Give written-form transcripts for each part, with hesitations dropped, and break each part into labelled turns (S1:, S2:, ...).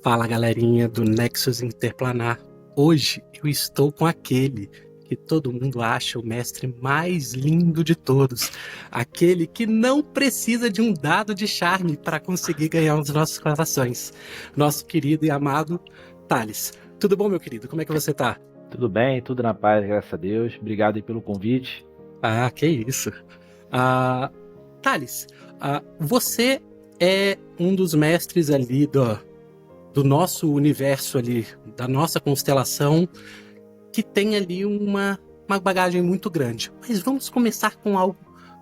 S1: Fala, galerinha do Nexus Interplanar. Hoje eu estou com aquele que todo mundo acha o mestre mais lindo de todos. Aquele que não precisa de um dado de charme para conseguir ganhar os nossos corações. Nosso querido e amado Thales. Tudo bom, meu querido? Como é que você tá?
S2: Tudo bem, tudo na paz, graças a Deus. Obrigado aí pelo convite.
S1: Ah, que isso. Thales, você é um dos mestres ali do nosso universo ali, da nossa constelação, que tem ali uma bagagem muito grande. Mas vamos começar com algo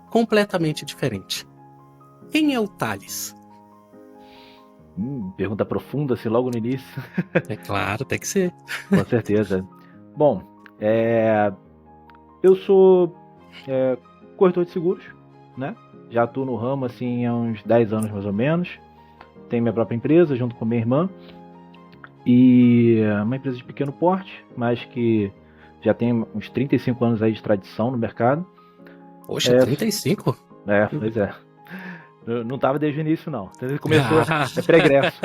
S1: completamente diferente. Quem é o Thales?
S2: Pergunta profunda, assim, logo no início.
S1: É claro, tem que ser.
S2: Com certeza. Bom, eu sou corretor de seguros, né? Já atuo no ramo, assim, há uns 10 anos mais ou menos. Tenho minha própria empresa, junto com minha irmã. E é uma empresa de pequeno porte, mas que já tem uns 35 anos aí de tradição no mercado.
S1: Poxa, 35?
S2: Pois é. Eu não estava desde o início, não. Então ele começou, é pregresso.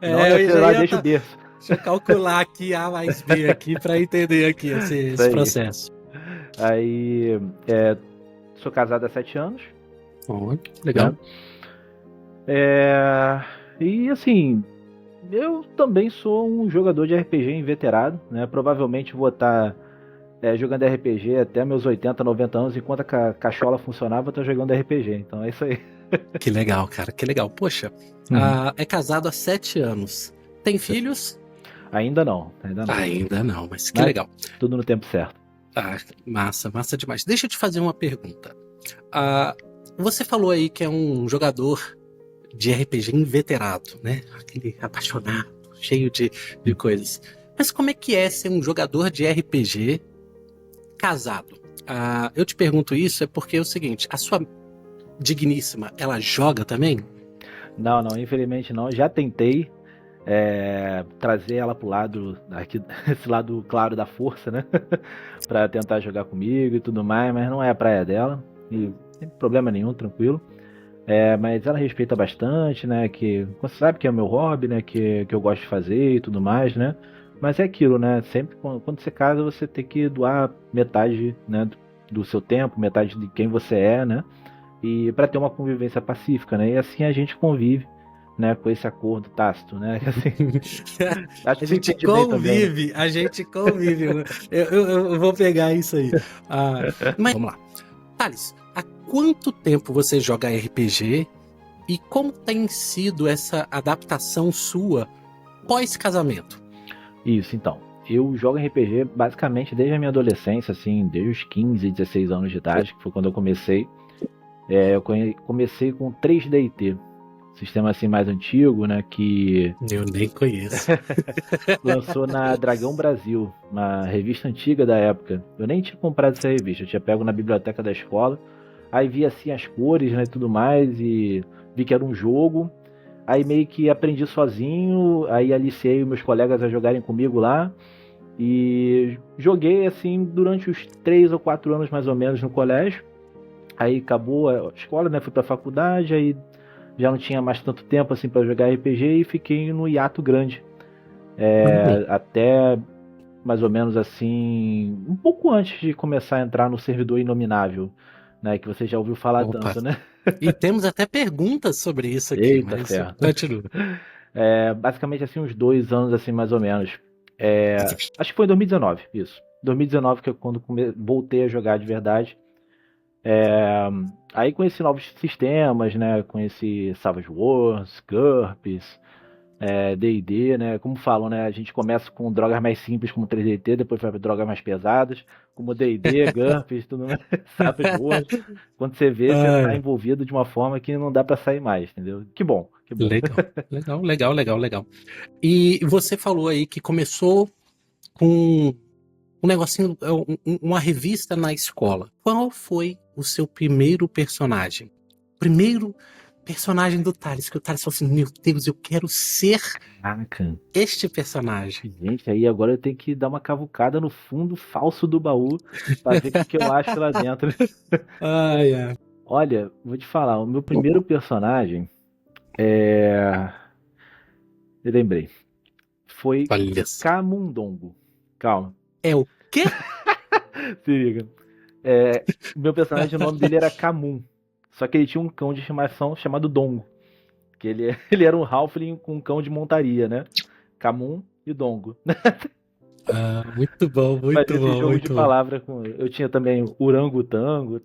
S2: Não
S1: Eu
S2: ia
S1: já
S2: lá
S1: ia
S2: desde o berço.
S1: deixa eu calcular aqui A mais B aqui para entender aqui
S2: Isso
S1: esse
S2: aí.
S1: processo.
S2: Aí, sou casado há 7 anos,
S1: Oh, legal.
S2: né? E assim, eu também sou um jogador de RPG inveterado, né? Provavelmente vou estar jogando RPG até meus 80, 90 anos, enquanto a cachola funcionava, eu tô jogando RPG. Então é isso aí.
S1: Que legal, cara, que legal. Poxa,
S2: Uhum.
S1: é casado há 7 anos. Tem filhos?
S2: Ainda não, ainda não.
S1: Ainda não, mas que
S2: Mas
S1: legal.
S2: tudo no tempo certo.
S1: Massa, massa demais. Deixa eu te fazer uma pergunta. Você falou aí que é um jogador de RPG inveterado, né? Aquele apaixonado, cheio de coisas. Mas como é que é ser um jogador de RPG casado? Eu te pergunto isso porque é o seguinte, a sua digníssima, ela joga também?
S2: Não, infelizmente não. Já tentei trazer ela pro lado, aqui, esse lado claro da força, né? Pra tentar jogar comigo e tudo mais, mas não é a praia dela. E sem problema nenhum, tranquilo. Mas ela respeita bastante, né? Que você sabe que é o meu hobby, né? Que eu gosto de fazer e tudo mais, né? Mas é aquilo, né? Sempre quando você casa, você tem que doar metade, né? Do seu tempo, metade de quem você é, né? E para ter uma convivência pacífica, né? E assim a gente convive, né? Com esse acordo tácito, né? Assim, acho
S1: A
S2: que você
S1: gente
S2: entende bem também, né?
S1: convive, a gente convive. Eu vou pegar isso aí. Mas vamos lá. Thales, há quanto tempo você joga RPG e como tem sido essa adaptação sua pós-casamento?
S2: Isso, então. Eu jogo RPG basicamente desde a minha adolescência, assim, desde os 15, 16 anos de idade, que foi quando eu comecei. Eu comecei com 3DT, sistema assim mais antigo, né, que
S1: Eu nem conheço.
S2: lançou na Dragão Brasil, uma revista antiga da época. Eu nem tinha comprado essa revista, eu tinha pego na biblioteca da escola, aí vi assim as cores, né, e tudo mais, e vi que era um jogo. Aí meio que aprendi sozinho, aí aliciei meus colegas a jogarem comigo lá. E joguei assim durante os 3 ou 4 anos mais ou menos no colégio. Aí acabou a escola, né? Fui pra faculdade, aí já não tinha mais tanto tempo assim para jogar RPG e fiquei no hiato grande.
S1: Uhum.
S2: Até mais ou menos assim, um pouco antes de começar a entrar no servidor inominável, né? Que você já ouviu falar
S1: Opa.
S2: tanto, né?
S1: E temos até perguntas sobre isso aqui,
S2: Eita
S1: mas
S2: ferro.
S1: continua.
S2: Basicamente assim, uns 2 anos assim mais ou menos. Acho que foi em 2019, isso. 2019 que é quando voltei a jogar de verdade. Aí conheci novos sistemas, né? Conheci Savage Wars, GURPS, D&D, né? Como falam, né? A gente começa com drogas mais simples como 3DT, depois vai para drogas mais pesadas, como D&D, GURPS, tudo mais, Savage Wars. Quando você vê, você tá
S1: Ai,
S2: envolvido de uma forma que não dá para sair mais, entendeu? Que bom, que bom.
S1: legal, legal, legal, legal, legal. E você falou aí que começou com um negocinho, uma revista na escola. Qual foi o seu primeiro personagem? Primeiro personagem do Thales, que o Thales falou assim: Meu Deus, eu quero ser
S2: Caraca.
S1: este personagem.
S2: Gente, aí agora eu tenho que dar uma cavucada no fundo falso do baú para ver o que eu acho lá dentro.
S1: Ai, ai.
S2: Olha, vou te falar, o meu primeiro personagem é. Eu lembrei. Foi
S1: Olha só.
S2: Camundongo. Calma.
S1: É o quê?
S2: Se liga. Meu personagem, o nome dele era Camun. Só que ele tinha um cão de estimação chamado Dongo. Que ele, ele era um Halfling com um cão de montaria, né? Camun e Dongo.
S1: Muito bom,
S2: Mas
S1: muito
S2: esse
S1: bom,
S2: jogo de
S1: muito bom.
S2: palavra com. Eu tinha também Orangotango,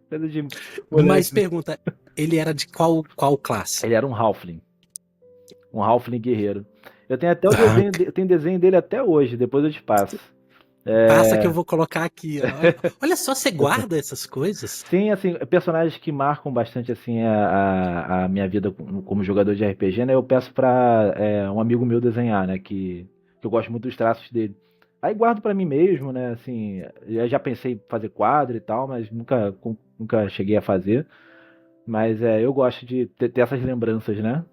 S2: coisa de
S1: Mas
S2: moleque.
S1: pergunta, ele era de qual classe?
S2: Ele era um Halfling. Um Halfling guerreiro. Eu tenho até o
S1: Ah,
S2: desenho, eu tenho desenho dele até hoje, depois eu te passo.
S1: passa que eu
S2: É,
S1: vou colocar aqui. Ó. Olha só, você guarda essas coisas?
S2: sim, assim, personagens que marcam bastante assim a minha vida como jogador de RPG, né? Eu peço pra um amigo meu desenhar, né? Que eu gosto muito dos traços dele. Aí guardo pra mim mesmo, né? Assim, eu já pensei em fazer quadro e tal, mas nunca cheguei a fazer. Mas eu gosto de ter essas lembranças, né?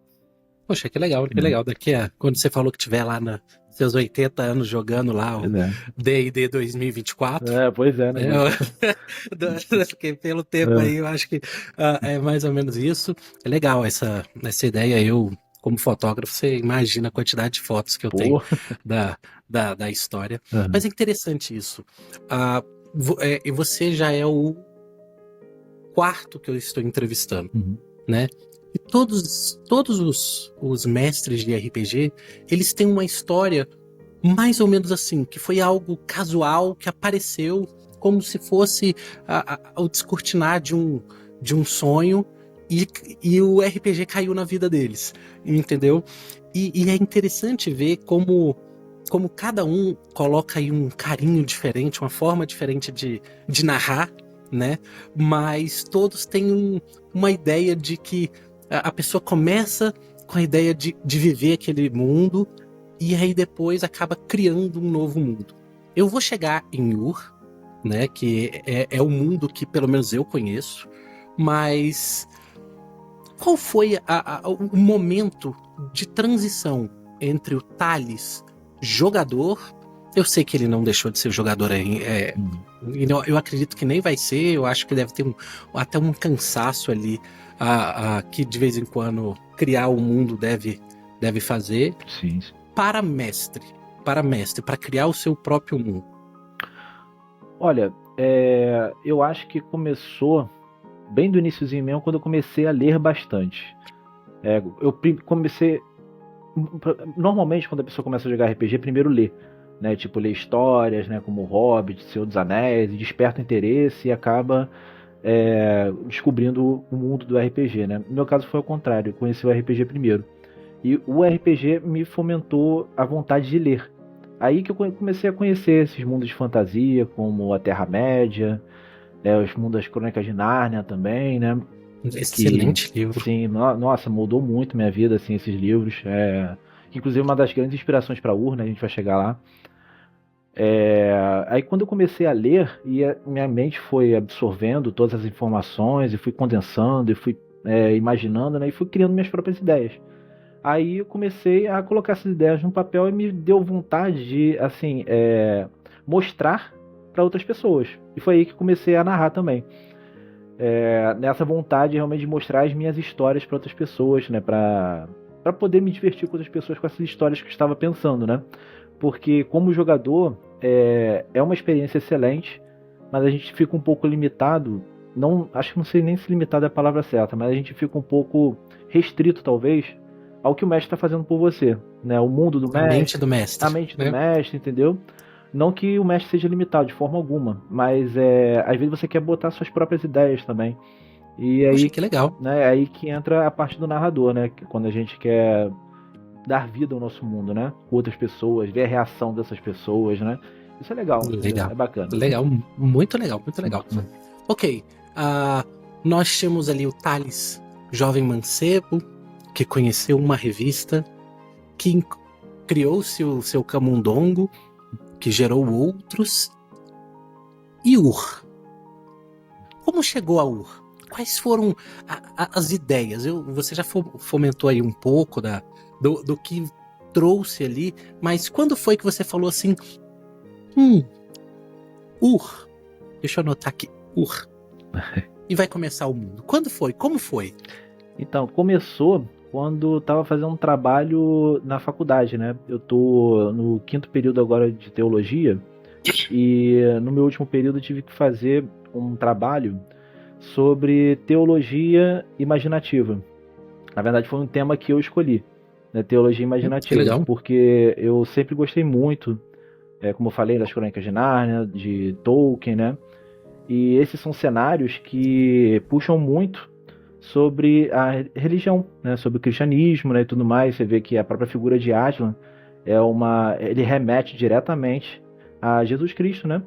S1: Poxa, que legal, que
S2: Hum.
S1: legal. Quando você falou que tiver lá nos seus 80 anos jogando lá o
S2: Pois é.
S1: D&D 2024,
S2: Pois é, né?
S1: né? Porque pelo tempo aí eu acho que é mais ou menos isso. É legal essa ideia. Eu, como fotógrafo, você imagina a quantidade de fotos que eu tenho
S2: Pô.
S1: da, da história. Mas
S2: Aham.
S1: é interessante isso. E você já é o quarto que eu estou entrevistando,
S2: Uhum.
S1: né? E todos os mestres de RPG, eles têm uma história mais ou menos assim, que foi algo casual, que apareceu como se fosse o descortinar de um sonho e o RPG caiu na vida deles, entendeu? E é interessante ver como cada um coloca aí um carinho diferente, uma forma diferente de narrar, né? Mas todos têm uma ideia de que a pessoa começa com a ideia de viver aquele mundo e aí depois acaba criando um novo mundo. Eu vou chegar em Ur, né? Que é o mundo que pelo menos eu conheço, mas qual foi o momento de transição entre o Thales jogador? Eu sei que ele não deixou de ser jogador aí.
S2: Uhum.
S1: Eu acredito que nem vai ser. Eu acho que deve ter até um cansaço ali que de vez em quando criar o mundo deve fazer.
S2: Sim.
S1: Para mestre, para criar o seu próprio mundo.
S2: Olha, eu acho que começou bem do iniciozinho mesmo, quando eu comecei a ler bastante. Comecei. Normalmente, quando a pessoa começa a jogar RPG, primeiro lê. Né? Tipo, lê histórias, né? Como o Hobbit, Senhor dos Anéis, e desperta interesse e acaba descobrindo o mundo do RPG. Né? No meu caso foi ao contrário, eu conheci o RPG primeiro. E o RPG me fomentou a vontade de ler. Aí que eu comecei a conhecer esses mundos de fantasia, como a Terra-média, os mundos das Crônicas de Nárnia também, né? Que,
S1: Excelente livro.
S2: sim, nossa, mudou muito minha vida, assim, esses livros. Inclusive uma das grandes inspirações para Ur, né? A gente vai chegar lá. Aí quando eu comecei a ler, minha mente foi absorvendo todas as informações, e fui condensando, e fui imaginando, né? E fui criando minhas próprias ideias. Aí eu comecei a colocar essas ideias no papel e me deu vontade de, assim, mostrar para outras pessoas. E foi aí que comecei a narrar também. Nessa vontade realmente de mostrar as minhas histórias para outras pessoas, né? Para poder me divertir com outras pessoas com essas histórias que eu estava pensando, né? Porque como jogador é uma experiência excelente, mas a gente fica um pouco limitado. Não, acho que não sei nem se limitado é a palavra certa, mas a gente fica um pouco restrito, talvez, ao que o mestre está fazendo por você, né? O mundo do
S1: A mente
S2: mestre,
S1: do
S2: a
S1: mestre,
S2: mente do
S1: né?
S2: mestre, entendeu? Não que o mestre seja limitado de forma alguma, mas às vezes você quer botar suas próprias ideias também. E
S1: Poxa,
S2: aí,
S1: que legal.
S2: né, é aí que entra a parte do narrador, né? Quando a gente quer dar vida ao nosso mundo, né? Com outras pessoas, ver a reação dessas pessoas, né? Isso é legal, entendeu? É
S1: Legal.
S2: bacana.
S1: Legal, muito legal, muito legal.
S2: Hum.
S1: Ok, nós tínhamos ali o Thales, jovem mancebo, que conheceu uma revista, que criou-se o seu camundongo, que gerou outros. E Ur? Como chegou a Ur? Quais foram as ideias? Você já fomentou aí um pouco do que trouxe ali, mas quando foi que você falou assim, Ur, deixa eu anotar aqui, Ur, e vai começar o mundo? Quando foi? Como foi?
S2: Então, começou quando estava fazendo um trabalho na faculdade, né? Eu tô no 5º período agora de teologia e no meu último período eu tive que fazer um trabalho sobre teologia imaginativa. Na verdade foi um tema que eu escolhi, né? Teologia
S1: Que
S2: imaginativa,
S1: legal.
S2: porque eu sempre gostei muito, como eu falei, das Crônicas de Nárnia, de Tolkien, né? E esses são cenários que puxam muito sobre a religião, né? Sobre o cristianismo, né? E tudo mais. Você vê que a própria figura de Aslan ele remete diretamente a Jesus Cristo, né?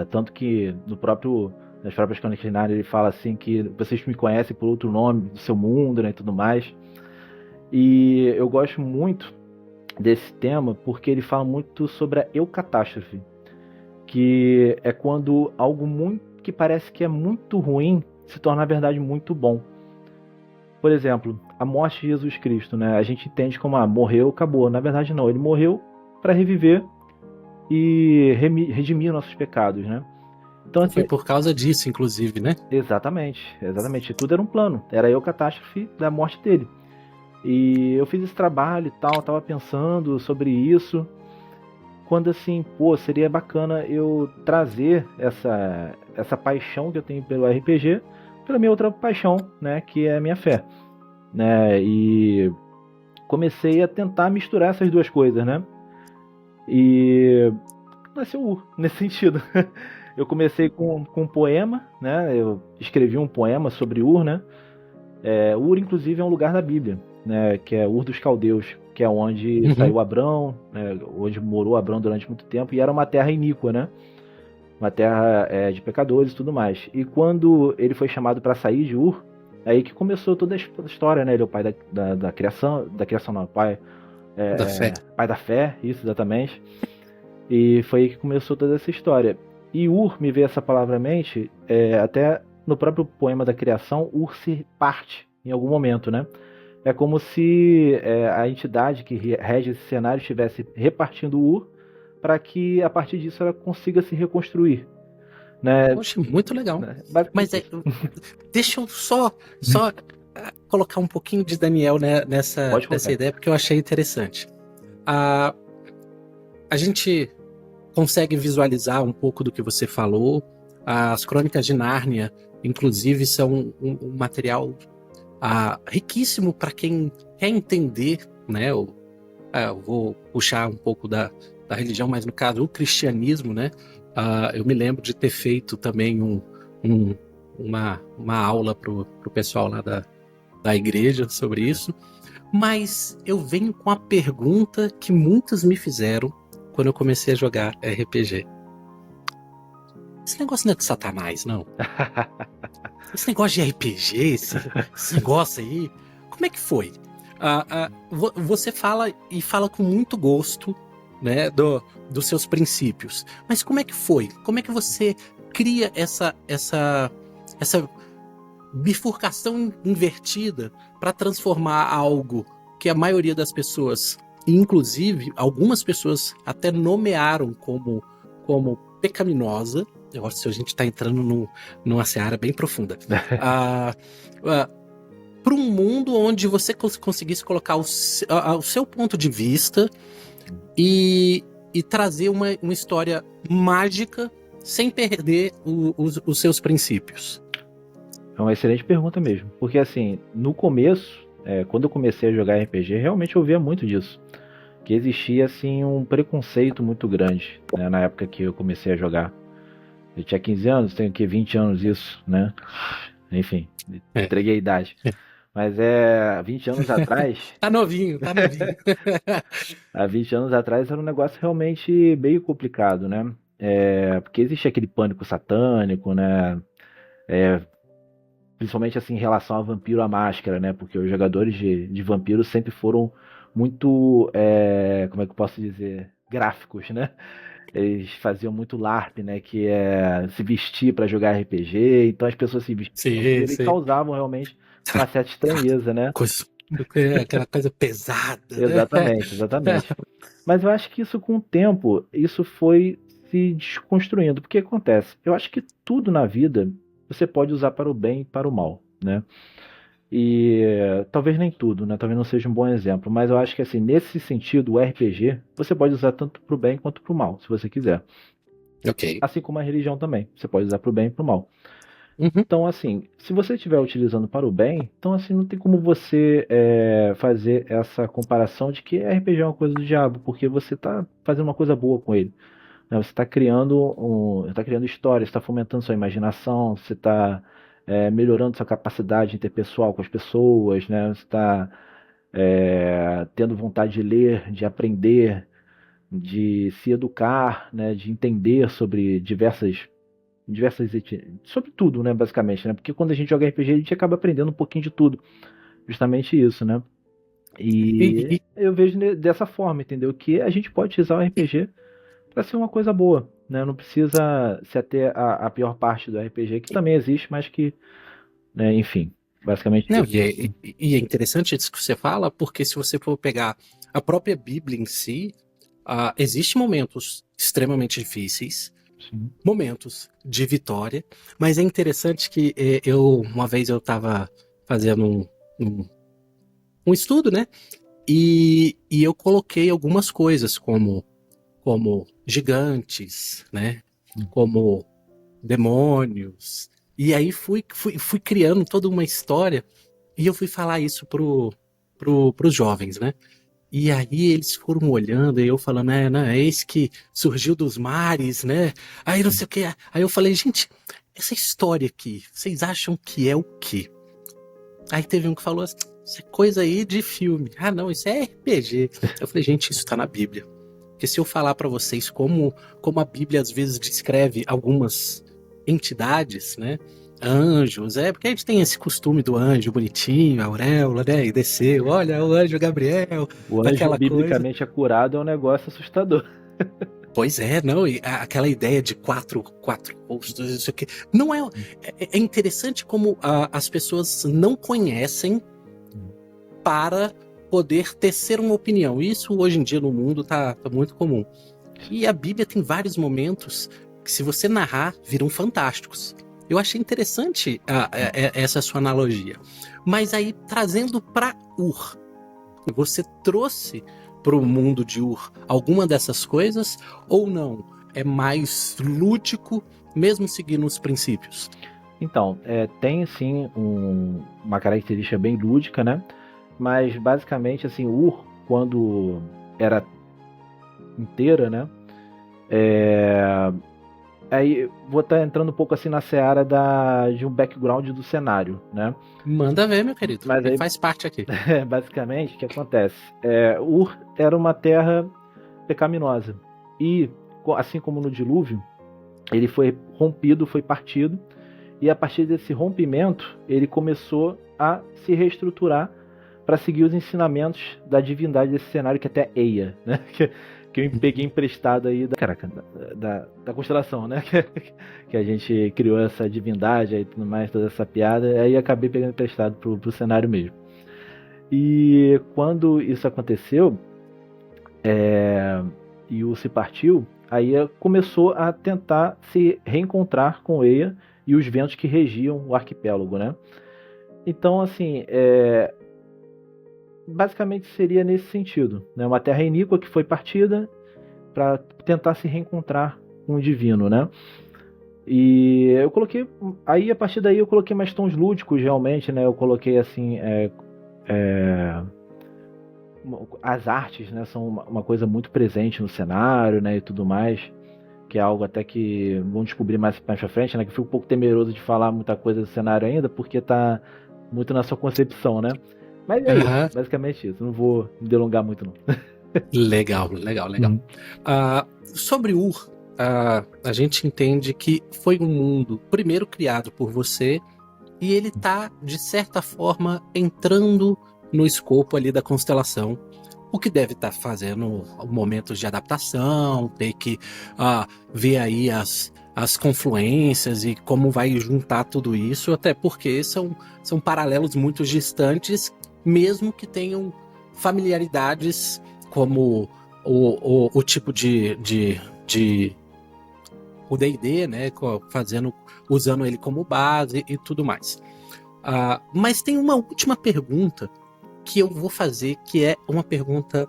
S2: Tanto que nas próprias Crônicas de Nárnia ele fala assim que vocês me conhecem por outro nome do seu mundo, né? E tudo mais. E eu gosto muito desse tema porque ele fala muito sobre a eucatástrofe, que é quando algo muito que parece que é muito ruim se torna na verdade muito bom. Por exemplo, a morte de Jesus Cristo, né? A gente entende como morreu, acabou. Na verdade não, ele morreu para reviver e redimir nossos pecados, né? Então
S1: Foi
S2: assim,
S1: por causa disso, inclusive, né?
S2: exatamente, tudo era um plano. Era a catástrofe da morte dele. E eu fiz esse trabalho e tal, tava pensando sobre isso. Quando assim, pô, seria bacana eu trazer essa paixão que eu tenho pelo RPG pela minha outra paixão, né, que é a minha fé, né? E comecei a tentar misturar essas duas coisas, né? E nasceu o Ur, nesse sentido. Eu comecei com um poema, né? Eu escrevi um poema sobre Ur, né? Ur, inclusive, é um lugar da Bíblia, né? Que é Ur dos Caldeus, que é onde
S1: Uhum.
S2: saiu Abrão, né? Onde morou Abrão durante muito tempo, e era uma terra iníqua, né? Uma terra de pecadores e tudo mais. E quando ele foi chamado para sair de Ur, aí que começou toda a história, né? Ele é o pai da criação não,
S1: Da fé.
S2: pai da fé, isso exatamente. E foi aí que começou toda essa história. E Ur, me veio essa palavra à mente, até no próprio poema da criação, Ur se parte em algum momento, né? É como se a entidade que rege esse cenário estivesse repartindo Ur para que a partir disso ela consiga se reconstruir, né?
S1: Poxa, muito legal. Mas
S2: Basicamente isso.
S1: deixa eu só colocar um pouquinho de Daniel, né,
S2: Pode
S1: nessa
S2: colocar.
S1: ideia, porque eu achei interessante. A gente consegue visualizar um pouco do que você falou. As Crônicas de Nárnia, inclusive, são um material riquíssimo para quem quer entender, né? Eu vou puxar um pouco da religião, mas no caso o cristianismo, né? Eu me lembro de ter feito também uma aula pro pessoal lá da igreja sobre isso. Mas eu venho com a pergunta que muitos me fizeram quando eu comecei a jogar RPG. Esse negócio não é de Satanás, não? Esse negócio de RPG, esse negócio aí, como é que foi? Você fala e fala com muito gosto, né, dos seus princípios. Mas como é que foi? Como é que você cria essa bifurcação invertida para transformar algo que a maioria das pessoas, inclusive algumas pessoas até nomearam como pecaminosa? Agora, se a gente está entrando numa seara bem profunda. Para um mundo onde você conseguisse colocar o seu ponto de vista e trazer uma história mágica sem perder os seus princípios.
S2: É uma excelente pergunta mesmo. Porque assim, no começo, quando eu comecei a jogar RPG, realmente eu via muito disso. Que existia assim um preconceito muito grande, né, na época que eu comecei a jogar. Eu tinha 15 anos, tenho aqui 20 anos isso, né? Enfim, entreguei a idade. Mas 20 anos atrás.
S1: Tá novinho, tá novinho.
S2: Há 20 anos atrás era um negócio realmente meio complicado, né? Porque existe aquele pânico satânico, né? Principalmente assim em relação a Vampiro à Máscara, né? Porque os jogadores de Vampiro sempre foram muito, como é que eu posso dizer, gráficos, né? Eles faziam muito LARP, né? Que é se vestir para jogar RPG. Então as pessoas se vestiam de
S1: Sim,
S2: vampiro e
S1: sim.
S2: causavam realmente uma certa estranheza, né?
S1: Coisa, aquela coisa pesada, né?
S2: Exatamente, exatamente. Mas eu acho que isso com o tempo, isso foi se desconstruindo. Porque acontece? Eu acho que tudo na vida você pode usar para o bem e para o mal, né? E talvez nem tudo, né? Talvez não seja um bom exemplo, mas eu acho que assim, nesse sentido, o RPG, você pode usar tanto pro bem quanto pro mal, se você quiser.
S1: Ok.
S2: Assim como a religião também, você pode usar pro bem e pro mal.
S1: Uhum.
S2: Então, assim, se você estiver utilizando para o bem, então assim, não tem como você fazer essa comparação de que RPG é uma coisa do diabo, porque você está fazendo uma coisa boa com ele, né? Você está criando histórias, está fomentando sua imaginação, você está melhorando sua capacidade interpessoal com as pessoas, né? Você está tendo vontade de ler, de aprender, de se educar, né? De entender sobre sobre tudo, né, basicamente, né? Porque quando a gente joga RPG, a gente acaba aprendendo um pouquinho de tudo. Justamente isso, né? E
S1: E,
S2: eu vejo dessa forma, entendeu? Que a gente pode usar o RPG para ser uma coisa boa, né? Não precisa se ater a pior parte do RPG, que também existe, mas que, né, enfim, basicamente
S1: não,
S2: isso.
S1: e é interessante isso que você fala, porque se você for pegar a própria Bíblia em si, existem momentos extremamente difíceis,
S2: Sim.
S1: momentos de vitória, mas é interessante que uma vez eu estava fazendo um, um estudo, né? E eu coloquei algumas coisas como gigantes, né? Como demônios. E aí fui criando toda uma história e eu fui falar isso pros jovens, né? E aí eles foram olhando e eu falando, não, é esse que surgiu dos mares, né? Aí não sei o que. Aí eu falei, gente, essa história aqui, vocês acham que é o quê? Aí teve um que falou assim, isso é coisa aí de filme. Ah, não, isso é RPG. Eu falei, gente, isso tá na Bíblia. Porque se eu falar pra vocês como a Bíblia às vezes descreve algumas entidades, né? Anjos, porque a gente tem esse costume do anjo bonitinho, a auréola, né? E desceu, olha o anjo Gabriel,
S2: O anjo
S1: aquela coisa.
S2: biblicamente acurado é um negócio assustador.
S1: Pois é, não, e aquela ideia de quatro rostos, isso aqui. Não é interessante como as pessoas não conhecem para poder tecer uma opinião. Isso hoje em dia no mundo tá muito comum. E a Bíblia tem vários momentos que, se você narrar, viram fantásticos. Eu achei interessante essa sua analogia. Mas aí, trazendo para Ur, você trouxe para o mundo de Ur alguma dessas coisas ou não? É mais lúdico, mesmo seguindo os princípios?
S2: Então, tem sim uma característica bem lúdica, né? Mas basicamente, assim, Ur, quando era inteira, né? Aí vou estar entrando um pouco assim na seara de um background do cenário, né?
S1: Manda ver, meu querido.
S2: Mas
S1: Ele
S2: aí,
S1: faz parte aqui.
S2: basicamente, o que acontece? Ur era uma terra pecaminosa. E, assim como no dilúvio, ele foi rompido, foi partido. E a partir desse rompimento, ele começou a se reestruturar para seguir os ensinamentos da divindade desse cenário, que até Eia, né? Que eu peguei emprestado aí da constelação, né? Que a gente criou essa divindade e tudo mais, toda essa piada, aí acabei pegando emprestado pro cenário mesmo. E quando isso aconteceu, e o se partiu, aí começou a tentar se reencontrar com Eia e os ventos que regiam o arquipélago, né? Então, assim, basicamente seria nesse sentido, né? Uma terra iníqua que foi partida para tentar se reencontrar com o divino, né? E eu coloquei, aí a partir daí eu coloquei mais tons lúdicos realmente, né? Eu coloquei assim, as artes, né? São uma coisa muito presente no cenário, né? E tudo mais, que é algo até que vão descobrir mais pra frente, né? Que eu fico um pouco temeroso de falar muita coisa do cenário ainda, porque tá muito na sua concepção, né? Mas é isso,
S1: Aham.
S2: basicamente isso. Não vou me delongar muito, não.
S1: Legal, legal, legal.
S2: Uhum.
S1: Sobre Ur, a gente entende que foi um mundo primeiro criado por você e ele tá, de certa forma, entrando no escopo ali da constelação. O que deve estar fazendo momentos de adaptação, ter que ver aí as confluências e como vai juntar tudo isso, até porque são paralelos muito distantes, mesmo que tenham familiaridades como o tipo de o D&D, né, usando ele como base e tudo mais. Mas tem uma última pergunta que eu vou fazer, que é uma pergunta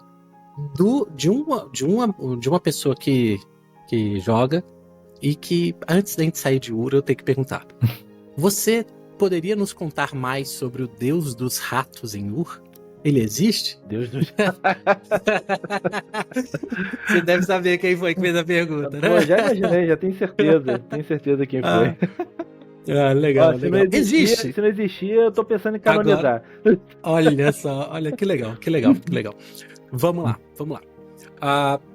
S1: de uma pessoa que joga, e que antes da gente sair de Ur eu tenho que perguntar. Você poderia nos contar mais sobre o deus dos ratos em Ur? Ele existe?
S2: Deus dos...
S1: Você deve saber quem foi que fez a pergunta, né?
S2: Pô, já imaginei, já tenho certeza quem foi.
S1: Legal,
S2: Ó,
S1: legal. Existe?
S2: Se não existia, eu tô pensando em canonizar.
S1: Agora, olha só, olha que legal. Vamos lá.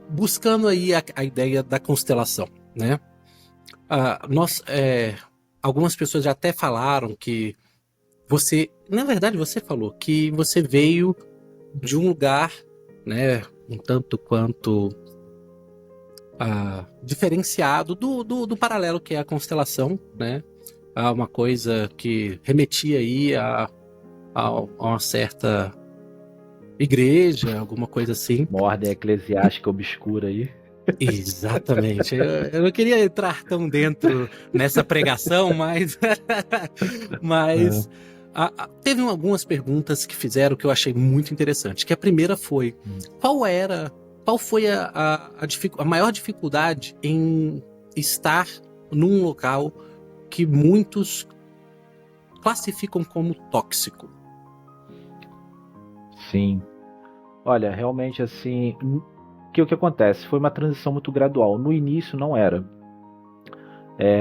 S1: Buscando aí a ideia da constelação, né? Algumas pessoas já até falaram que na verdade você falou que você veio de um lugar, né, um tanto quanto diferenciado do paralelo que é a constelação, né? Uma coisa que remetia aí a uma certa igreja, alguma coisa assim.
S2: Uma ordem eclesiástica obscura aí.
S1: Exatamente. Eu não queria entrar tão dentro nessa pregação, mas teve algumas perguntas que fizeram que eu achei muito interessante. Que a primeira foi: qual foi a maior dificuldade em estar num local que muitos classificam como tóxico?
S2: Sim. Olha, realmente assim, o que acontece? Foi uma transição muito gradual. No início não era.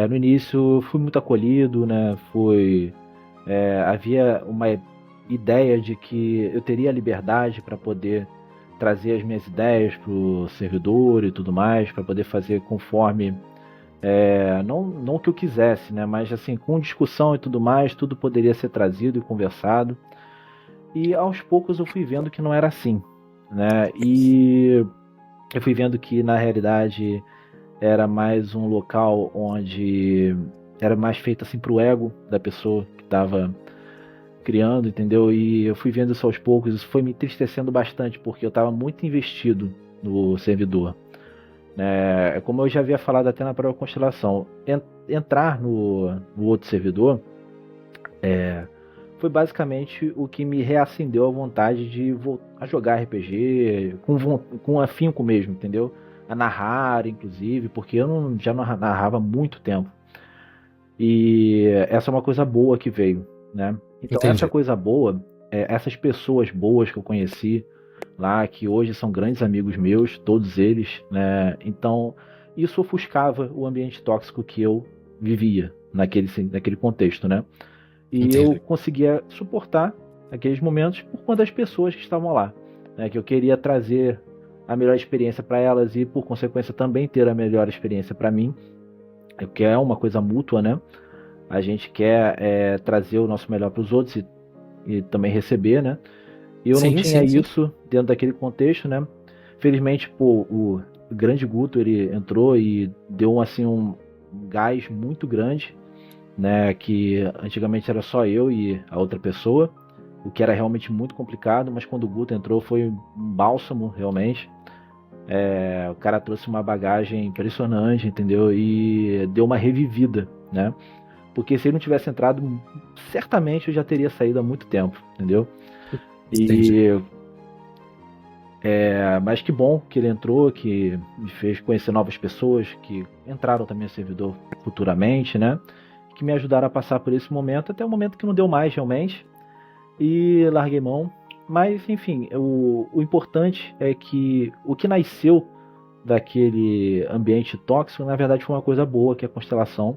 S2: No início fui muito acolhido, né? Havia uma ideia de que eu teria liberdade para poder trazer as minhas ideias para o servidor e tudo mais, para poder fazer conforme não o que eu quisesse, né? Mas assim, com discussão e tudo mais, tudo poderia ser trazido e conversado. E aos poucos eu fui vendo que não era assim, né? E eu fui vendo que na realidade era mais um local onde era mais feito assim pro ego da pessoa que estava criando, entendeu? E eu fui vendo isso aos poucos, isso foi me entristecendo bastante, porque eu estava muito investido no servidor. Como eu já havia falado até na própria constelação, entrar no outro servidor foi basicamente o que me reacendeu a vontade de voltar a jogar RPG com afinco mesmo, entendeu? A narrar, inclusive, porque eu já não narrava há muito tempo. E essa é uma coisa boa que veio, né? Então,
S1: Entendi.
S2: essa coisa boa, essas pessoas boas que eu conheci lá, que hoje são grandes amigos meus, todos eles, né? Então, isso ofuscava o ambiente tóxico que eu vivia naquele contexto, né? E
S1: Entendi.
S2: eu conseguia suportar aqueles momentos por conta das pessoas que estavam lá, né? Que eu queria trazer a melhor experiência para elas e, por consequência, também ter a melhor experiência para mim, que é uma coisa mútua, né? A gente quer trazer o nosso melhor para os outros e também receber, né? E eu não tinha isso dentro daquele contexto, né? Felizmente, o grande Guto, ele entrou e deu assim um gás muito grande, né? Que antigamente era só eu e a outra pessoa, o que era realmente muito complicado, mas quando o Guto entrou foi um bálsamo, realmente. O cara trouxe uma bagagem impressionante, entendeu? E deu uma revivida, né? Porque se ele não tivesse entrado, certamente eu já teria saído há muito tempo, entendeu? Mas que bom que ele entrou, que me fez conhecer novas pessoas que entraram também no servidor futuramente, né? Que me ajudaram a passar por esse momento, até o momento que não deu mais realmente, e larguei mão. Mas enfim, o importante é que o que nasceu daquele ambiente tóxico, na verdade foi uma coisa boa, que é a constelação,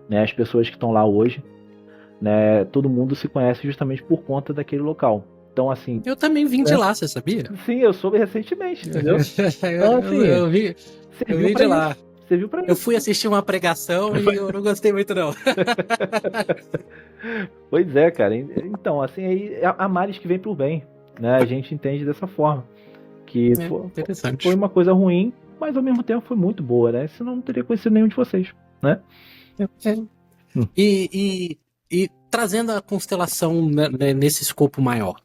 S2: né? As pessoas que estão lá hoje, né? Todo mundo se conhece justamente por conta daquele local. Então, assim...
S1: Eu também vim de lá, você sabia?
S2: Sim, eu soube recentemente, entendeu? Então, assim,
S1: eu vim de lá.
S2: Serviu pra isso.
S1: Eu fui assistir uma pregação e eu não gostei muito, não.
S2: Pois é, cara. Então, assim, aí há males que vem pro bem, né? A gente entende dessa forma. Que foi uma coisa ruim, mas ao mesmo tempo foi muito boa, né? Senão não teria conhecido nenhum de vocês, né?
S1: E trazendo a constelação nesse escopo maior,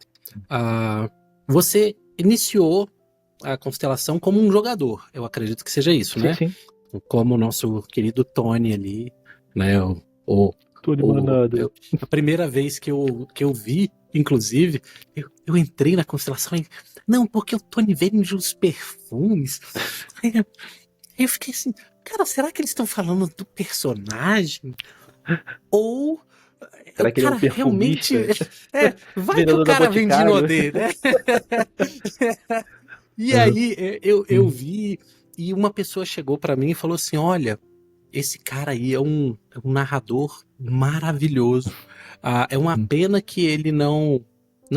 S1: você iniciou a constelação como um jogador, eu acredito que seja isso, né?
S2: Sim.
S1: Como o nosso querido Tony ali, né?
S2: Tô de manada.
S1: A primeira vez que eu vi, inclusive, eu entrei na constelação e. Não, porque o Tony vende os perfumes. Aí eu fiquei assim, cara, será que eles estão falando do personagem? Ou
S2: Será
S1: o
S2: que ele é
S1: cara
S2: um perfumista?
S1: realmente. Vai que o
S2: Vendedor da
S1: cara vende
S2: Boticário?
S1: Inodê, né? E aí eu vi, e uma pessoa chegou pra mim e falou assim: olha, esse cara aí é um narrador maravilhoso. É uma pena que ele não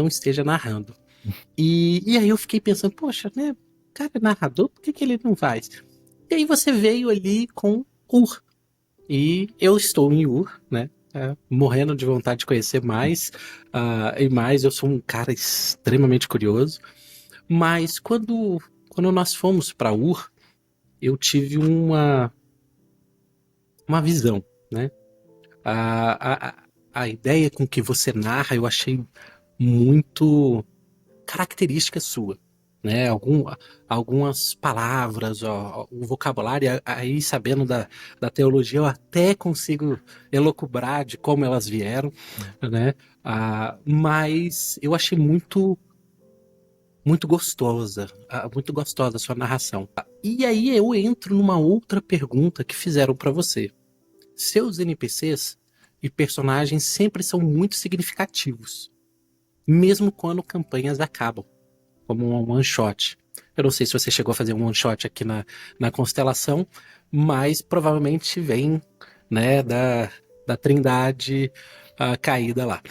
S1: esteja narrando. E aí eu fiquei pensando, poxa, né? O cara é narrador, por que ele não faz? E aí você veio ali com Ur. E eu estou em Ur, né? Morrendo de vontade de conhecer mais. E mais, eu sou um cara extremamente curioso. Mas quando nós fomos para Ur, eu tive uma visão, né? A ideia com que você narra eu achei muito característica sua, né? Algumas palavras, o vocabulário, aí sabendo da teologia eu até consigo elocubrar de como elas vieram, né? Mas eu achei muito gostosa a sua narração. E aí eu entro numa outra pergunta que fizeram para você. Seus NPCs e personagens sempre são muito significativos, mesmo quando campanhas acabam, como um one shot. Eu não sei se você chegou a fazer um one shot aqui na Constelação, mas provavelmente vem, né, da Trindade caída lá.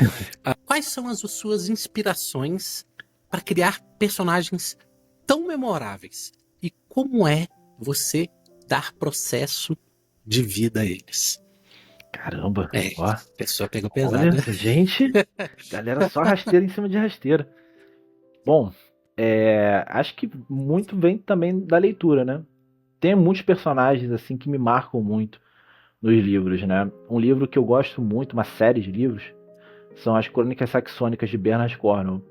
S1: Quais são as suas inspirações para criar personagens tão memoráveis? E como é você dar processo de vida a eles?
S2: Caramba, ó.
S1: A pessoa pegou pesado,
S2: Olha,
S1: né?
S2: gente, galera só rasteira em cima de rasteira. Bom, acho que muito vem também da leitura, né? Tem muitos personagens assim que me marcam muito nos livros, né? Um livro que eu gosto muito, uma série de livros, são as Crônicas Saxônicas de Bernard Cornwell.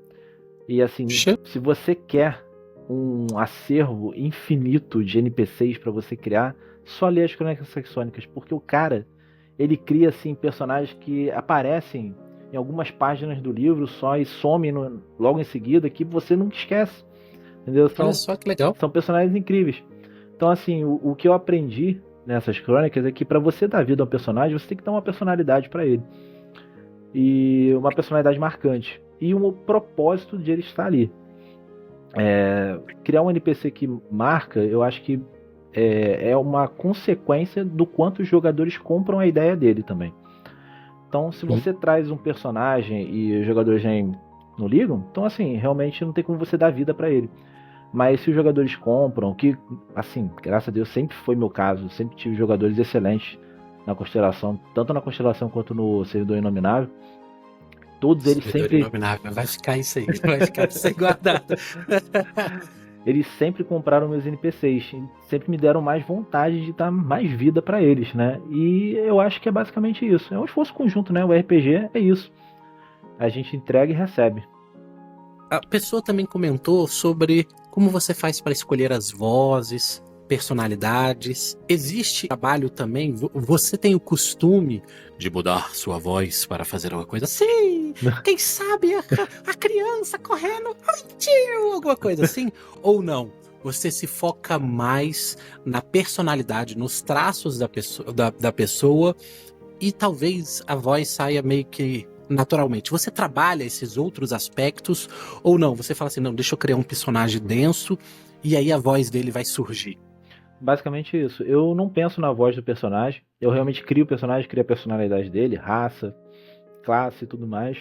S2: E assim, se você quer um acervo infinito de NPCs para você criar, só lê as Crônicas Saxônicas, porque o cara, ele cria assim personagens que aparecem em algumas páginas do livro só e somem logo em seguida, que você nunca esquece, entendeu?
S1: Olha só que legal.
S2: São personagens incríveis. Então assim, o que eu aprendi nessas crônicas é que para você dar vida a um personagem, você tem que dar uma personalidade para ele. E uma personalidade marcante. E um propósito de ele estar ali. Criar um NPC que marca, eu acho que é uma consequência do quanto os jogadores compram a ideia dele também. Então, se você traz um personagem e os jogadores não ligam, então assim, realmente não tem como você dar vida para ele. Mas se os jogadores compram, que assim, graças a Deus sempre foi meu caso, sempre tive jogadores excelentes na Constelação, tanto na Constelação quanto no Servidor Inominável. Todos eles sempre.
S1: Inominável. Vai ficar isso aí, vai ficar isso aí guardado.
S2: Eles sempre compraram meus NPCs, sempre me deram mais vontade de dar mais vida para eles, né? E eu acho que é basicamente isso. É um esforço conjunto, né? O RPG é isso. A gente entrega e recebe.
S1: A pessoa também comentou sobre como você faz para escolher as vozes, personalidades. Existe trabalho também? Você tem o costume de mudar sua voz para fazer alguma coisa? Sim! Quem sabe a criança correndo, ai tio, alguma coisa assim? Ou não? Você se foca mais na personalidade, nos traços da pessoa e talvez a voz saia meio que naturalmente. Você trabalha esses outros aspectos ou não? Você fala assim, não, deixa eu criar um personagem denso e aí a voz dele vai surgir.
S2: Basicamente isso. Eu não penso na voz do personagem. Eu realmente crio o personagem, crio a personalidade dele, raça, classe e tudo mais.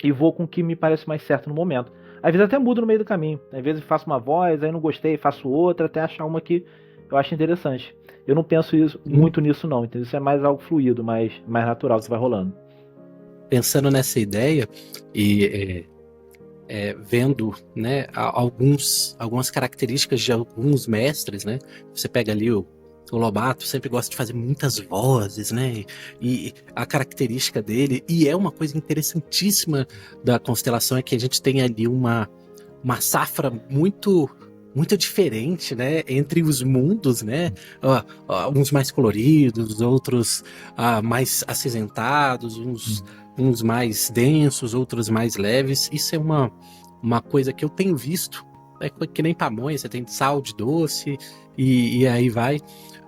S2: E vou com o que me parece mais certo no momento. Às vezes até mudo no meio do caminho. Às vezes faço uma voz, aí não gostei, faço outra, até achar uma que eu acho interessante. Eu não penso muito nisso não, entendeu? Isso é mais algo fluido, mais natural que vai rolando.
S1: Pensando nessa ideia e vendo, né, algumas características de alguns mestres, né? Você pega ali o Lobato, sempre gosta de fazer muitas vozes, né? E a característica dele, e é uma coisa interessantíssima da Constelação, é que a gente tem ali uma safra muito muito diferente, né? Entre os mundos, né? Uns mais coloridos, outros mais acinzentados, uns mais densos, outros mais leves. Isso é uma coisa que eu tenho visto. É que nem pamonha, você tem sal de doce e aí vai.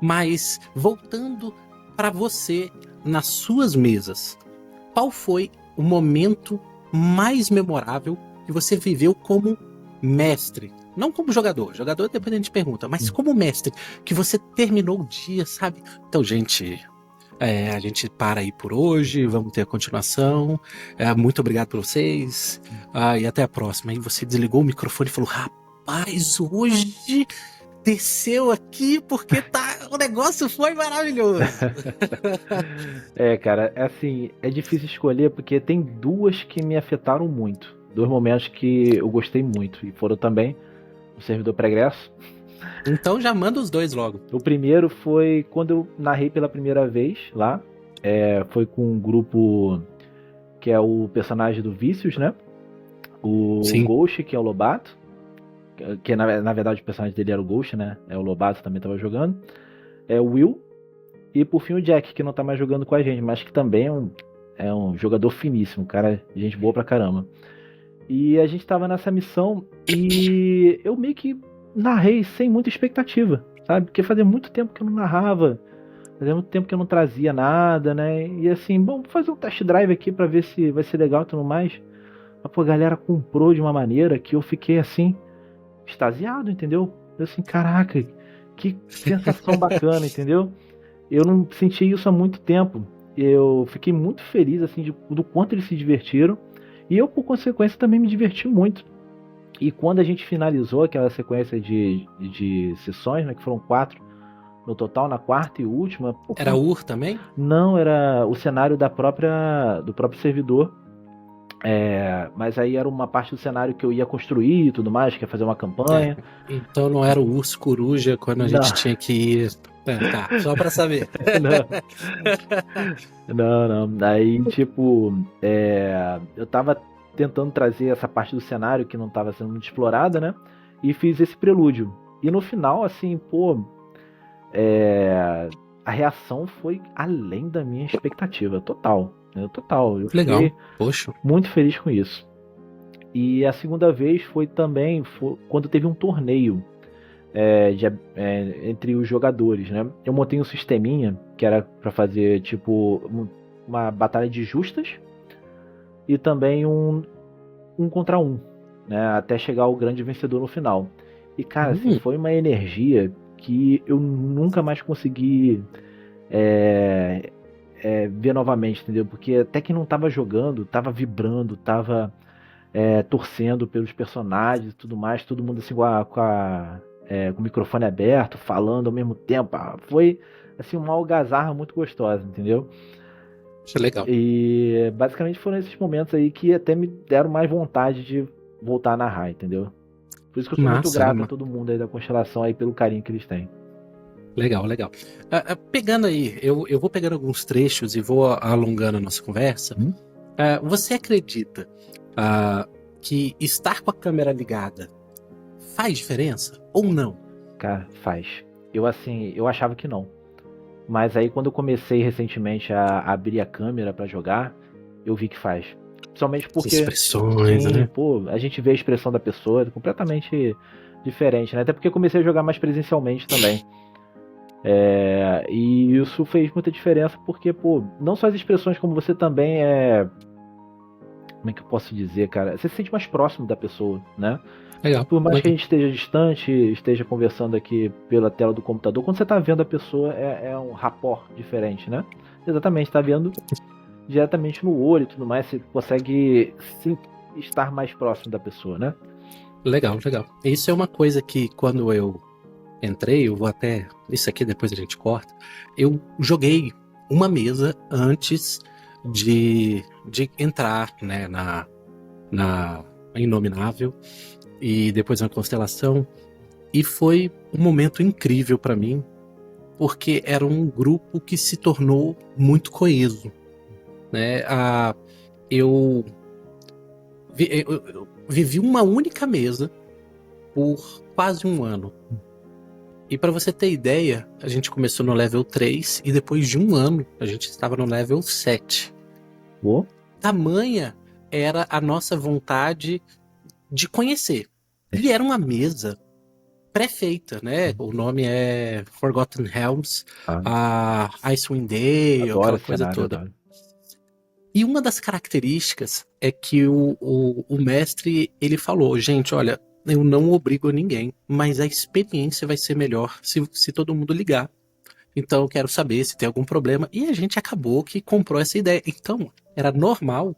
S1: Mas voltando para você nas suas mesas, qual foi o momento mais memorável que você viveu como mestre? Não como jogador. Jogador depois a gente pergunta, mas como mestre, que você terminou o dia, sabe? Então, gente, a gente para aí por hoje, vamos ter a continuação. Muito obrigado por vocês. E até a próxima. Aí você desligou o microfone e falou: rapaz, hoje desceu aqui porque o negócio foi maravilhoso.
S2: Cara, assim, é difícil escolher porque tem duas que me afetaram muito. Dois momentos que eu gostei muito. E foram também o servidor pregresso.
S1: Então já manda os dois logo.
S2: O primeiro foi quando eu narrei pela primeira vez lá. Foi com um grupo que é o personagem do Vícios, né? O
S1: Sim.
S2: Ghost, que é o Lobato. Que na verdade o personagem dele era o Ghost, né? O Lobato também tava jogando. O Will. E por fim o Jack, que não tá mais jogando com a gente, mas que também é um jogador finíssimo, cara, gente boa pra caramba. E a gente tava nessa missão e eu meio que narrei sem muita expectativa, sabe? Porque fazia muito tempo que eu não narrava, fazia muito tempo que eu não trazia nada, né? E assim, bom, vou fazer um test drive aqui pra ver se vai ser legal e tudo mais. Mas, pô, a galera comprou de uma maneira que eu fiquei assim, extasiado, entendeu? Eu assim, caraca, que sensação bacana, entendeu? Eu não senti isso há muito tempo. Eu fiquei muito feliz assim do quanto eles se divertiram. E eu, por consequência, também me diverti muito. E quando a gente finalizou aquela sequência de sessões, né, que foram 4 no total, na quarta e última...
S1: Era UR também?
S2: Não, era o cenário do próprio servidor. Mas aí era uma parte do cenário que eu ia construir e tudo mais, que ia fazer uma campanha.
S1: Então não era o urso coruja quando a gente tinha que ir... tá, só pra saber.
S2: Não. Aí, tipo, eu tava tentando trazer essa parte do cenário que não tava sendo muito explorada, né? E fiz esse prelúdio. E no final, assim, pô, a reação foi além da minha expectativa, total. Total. Eu
S1: Legal.
S2: fiquei
S1: Poxa.
S2: muito feliz com isso. E a segunda vez foi quando teve um torneio entre os jogadores, né? Eu montei um sisteminha que era para fazer tipo uma batalha de justas e também um contra um, né? Até chegar o grande vencedor no final. E cara, assim, foi uma energia que eu nunca mais consegui ver novamente, entendeu? Porque até que não tava jogando, tava vibrando, tava torcendo pelos personagens e tudo mais, todo mundo assim com o microfone aberto, falando ao mesmo tempo. Foi assim uma algazarra muito gostosa, entendeu?
S1: Isso é legal.
S2: E basicamente foram esses momentos aí que até me deram mais vontade de voltar a narrar, entendeu? Por isso que eu sou muito grato a todo mundo aí da Constelação aí pelo carinho que eles têm.
S1: Legal. Pegando aí, eu vou pegando alguns trechos e vou alongando a nossa conversa. Você acredita que estar com a câmera ligada faz diferença ou não?
S2: Cara, faz. Eu achava que não. Mas aí quando eu comecei recentemente a abrir a câmera pra jogar, eu vi que faz. Principalmente porque...
S1: expressões, né?
S2: Pô, a gente vê a expressão da pessoa completamente diferente, né? Até porque eu comecei a jogar mais presencialmente também. E isso fez muita diferença porque, pô, não só as expressões, como você também como é que eu posso dizer, cara? Você se sente mais próximo da pessoa, né?
S1: Legal.
S2: Por mais que a gente esteja distante, esteja conversando aqui pela tela do computador, quando você tá vendo a pessoa é um rapport diferente, né? Exatamente, tá vendo diretamente no olho e tudo mais, você consegue sim estar mais próximo da pessoa, né?
S1: Legal. Isso é uma coisa que quando eu entrei, eu vou até... Isso aqui depois a gente corta. Eu joguei uma mesa antes de entrar, né, na Inominável e depois na Constelação, e foi um momento incrível para mim, porque era um grupo que se tornou muito coeso, né? Eu vivi uma única mesa por quase um ano. E para você ter ideia, a gente começou no level 3 e depois de um ano a gente estava no level 7.
S2: Pô,
S1: Tamanha era a nossa vontade de conhecer. E era uma mesa pré-feita, né? O nome é Forgotten Realms, Icewind Dale,
S2: adoro
S1: aquela
S2: esse
S1: coisa
S2: cenário,
S1: toda.
S2: adoro.
S1: E uma das características é que o mestre, ele falou, gente, olha, eu não obrigo ninguém, mas a experiência vai ser melhor se todo mundo ligar. Então eu quero saber se tem algum problema. E a gente acabou que comprou essa ideia. Então, era normal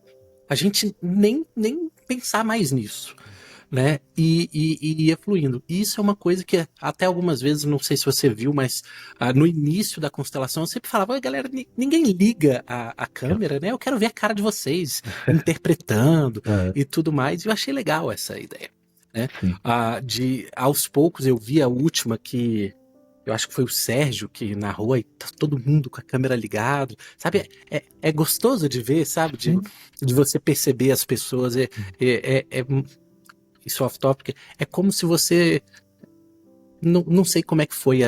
S1: a gente nem pensar mais nisso, né? E ia fluindo. E isso é uma coisa que até algumas vezes, não sei se você viu, mas no início da constelação eu sempre falava, oi galera, ninguém liga a câmera, né? Eu quero ver a cara de vocês interpretando e tudo mais. E eu achei legal essa ideia, né?
S2: Sim.
S1: Aos poucos eu vi a última que eu acho que foi o Sérgio que narrou e tá todo mundo com a câmera ligado, sabe? É gostoso de ver, sabe? De você perceber as pessoas. Isso off-topic. É como se você... Não sei como é que foi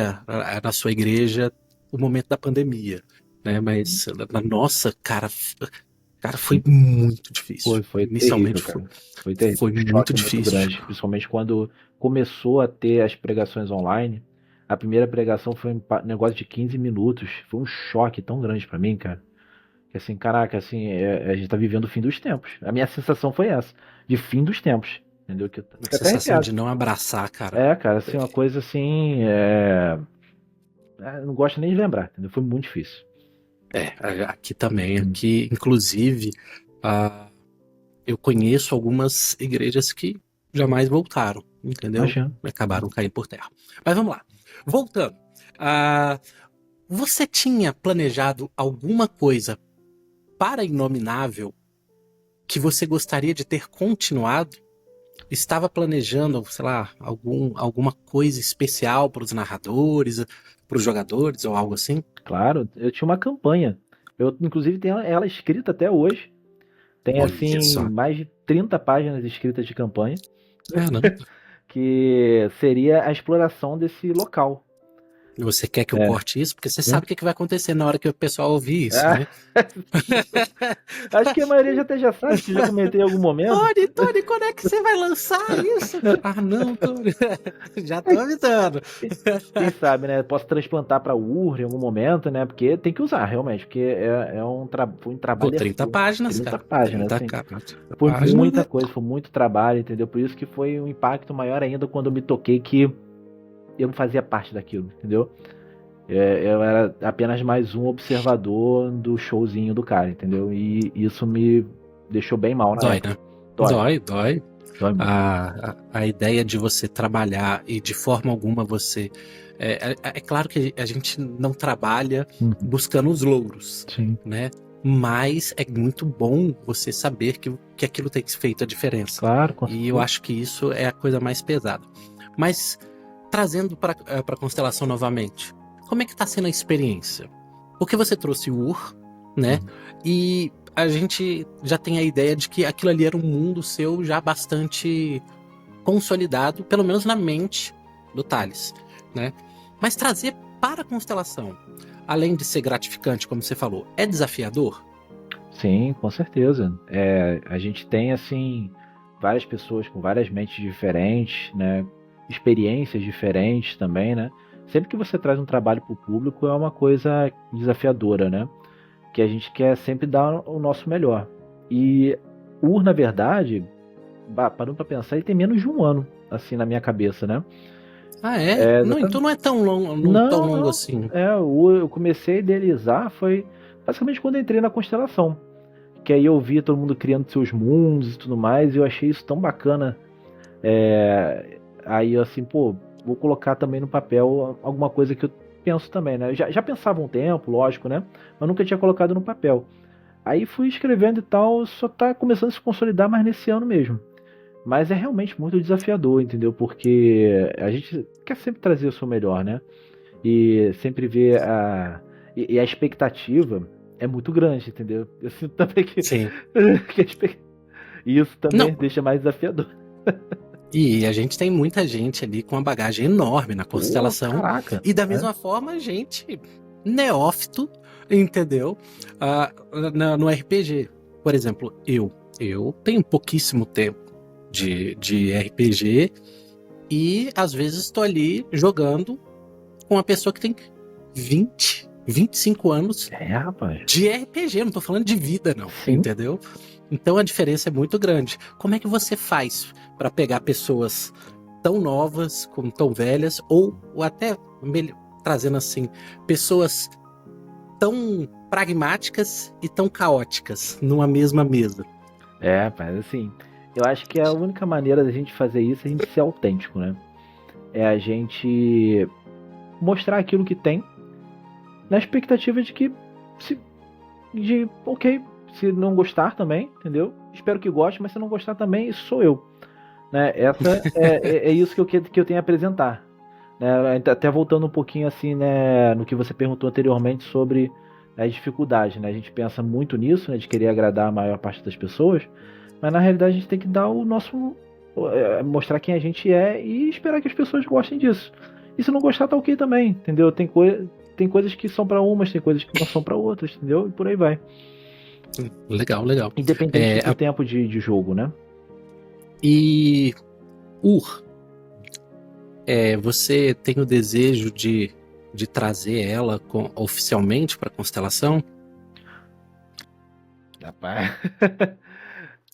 S1: na sua igreja o momento da pandemia, né? Mas na nossa, cara, foi muito difícil.
S2: Foi
S1: Inicialmente
S2: terrível, cara. Foi terrível.
S1: foi
S2: Um
S1: muito
S2: choque muito
S1: difícil.
S2: grande, principalmente quando começou a ter as pregações online. A primeira pregação foi um negócio de 15 minutos. Foi um choque tão grande pra mim, cara. Que assim, caraca, assim, a gente tá vivendo o fim dos tempos. A minha sensação foi essa, de fim dos tempos. Entendeu? Que eu
S1: A
S2: fiquei até
S1: sensação
S2: arrepiado.
S1: de não abraçar, cara.
S2: Cara, assim, uma coisa assim. Eu não gosto nem de lembrar, entendeu? Foi muito difícil.
S1: Aqui também. Aqui, inclusive, eu conheço algumas igrejas que jamais voltaram, entendeu?
S2: Imagina.
S1: Acabaram caindo por terra. Mas vamos lá. Voltando. Você tinha planejado alguma coisa para Inominável que você gostaria de ter continuado? Estava planejando, sei lá, alguma coisa especial para os narradores, para os jogadores ou algo assim?
S2: Claro, eu tinha uma campanha. Eu, inclusive, tenho ela escrita até hoje. Tem,
S1: Olha
S2: assim,
S1: só.
S2: mais de 30 páginas escritas de campanha,
S1: Caramba.
S2: que seria a exploração desse local.
S1: Você quer que eu
S2: É.
S1: corte isso? Porque você sabe o que vai acontecer na hora que o pessoal ouvir isso,
S2: Ah,
S1: né?
S2: acho que a maioria já sabe, que eu já comentei em algum momento.
S1: Tony, quando é que você vai lançar isso? Não, Tony. Já tô avisando.
S2: Quem sabe, né? Posso transplantar para UR em algum momento, né? Porque tem que usar, realmente. Porque foi um
S1: Pô,
S2: trabalho
S1: 30
S2: hercúleo.
S1: páginas,
S2: 30
S1: cara.
S2: páginas,
S1: 30
S2: assim. Foi
S1: páginas,
S2: muita
S1: né?
S2: coisa, foi muito trabalho, entendeu? Por isso que foi um impacto maior ainda quando eu me toquei que eu não fazia parte daquilo, entendeu? Eu era apenas mais um observador do showzinho do cara, entendeu? E isso me deixou bem mal na
S1: Dói,
S2: época.
S1: né?
S2: Dói.
S1: Dói.
S2: Dói muito.
S1: A ideia de você trabalhar e de forma alguma você... É claro que a gente não trabalha buscando os louros,
S2: Sim.
S1: né? Mas é muito bom você saber que aquilo tem feito a diferença.
S2: Claro, com
S1: E
S2: certeza.
S1: eu acho que isso é a coisa mais pesada. Mas, trazendo para a Constelação novamente, como é que está sendo a experiência? Porque você trouxe o Ur, né? E a gente já tem a ideia de que aquilo ali era um mundo seu já bastante consolidado, pelo menos na mente do Thales, né? Mas trazer para a Constelação, além de ser gratificante, como você falou, é desafiador?
S2: Sim, com certeza. A gente tem, assim, várias pessoas com várias mentes diferentes, né? Experiências diferentes também, né? Sempre que você traz um trabalho para o público é uma coisa desafiadora, né? Que a gente quer sempre dar o nosso melhor. E o UR, na verdade, parando para pensar, ele tem menos de um ano, assim, na minha cabeça, né?
S1: Não, então não é tão longo, tão longo assim.
S2: Eu comecei a idealizar foi basicamente quando eu entrei na Constelação. Que aí eu via todo mundo criando seus mundos e tudo mais, e eu achei isso tão bacana. Aí eu assim, pô, vou colocar também no papel alguma coisa que eu penso também, né? Já pensava um tempo, lógico, né? Mas nunca tinha colocado no papel. Aí fui escrevendo e tal, só tá começando a se consolidar mais nesse ano mesmo. Mas é realmente muito desafiador, entendeu? Porque a gente quer sempre trazer o seu melhor, né? E sempre ver e a expectativa é muito grande, entendeu? Eu sinto também que,
S1: Sim.
S2: que isso também
S1: Não,
S2: deixa mais desafiador.
S1: E a gente tem muita gente ali com uma bagagem enorme na constelação.
S2: Caraca.
S1: E da mesma forma, gente neófito, entendeu? No RPG. Por exemplo, eu tenho pouquíssimo tempo de RPG e às vezes estou ali jogando com uma pessoa que tem 20, 25 anos
S2: rapaz.
S1: de RPG. Eu não tô falando de vida, não.
S2: Sim.
S1: Entendeu? Então a diferença é muito grande. Como é que você faz para pegar pessoas tão novas como tão velhas, ou até trazendo assim, pessoas tão pragmáticas e tão caóticas numa mesma mesa?
S2: Mas assim, eu acho que a única maneira da gente fazer isso é a gente ser autêntico, né? É a gente mostrar aquilo que tem, na expectativa de que, ok, se não gostar também, entendeu? Espero que goste, mas se não gostar também, isso sou eu. Né? Essa é isso que eu tenho a apresentar. Né? Até voltando um pouquinho assim, né, no que você perguntou anteriormente sobre as dificuldades. Né? A gente pensa muito nisso, né, de querer agradar a maior parte das pessoas, mas na realidade a gente tem que dar o nosso... mostrar quem a gente é e esperar que as pessoas gostem disso. E se não gostar, tá ok também, entendeu? Tem coisas que são para umas, tem coisas que não são para outras, entendeu? E por aí vai.
S1: Legal.
S2: Independente do tempo de jogo, né?
S1: E você tem o desejo de trazer ela oficialmente para a constelação?
S2: Rapaz.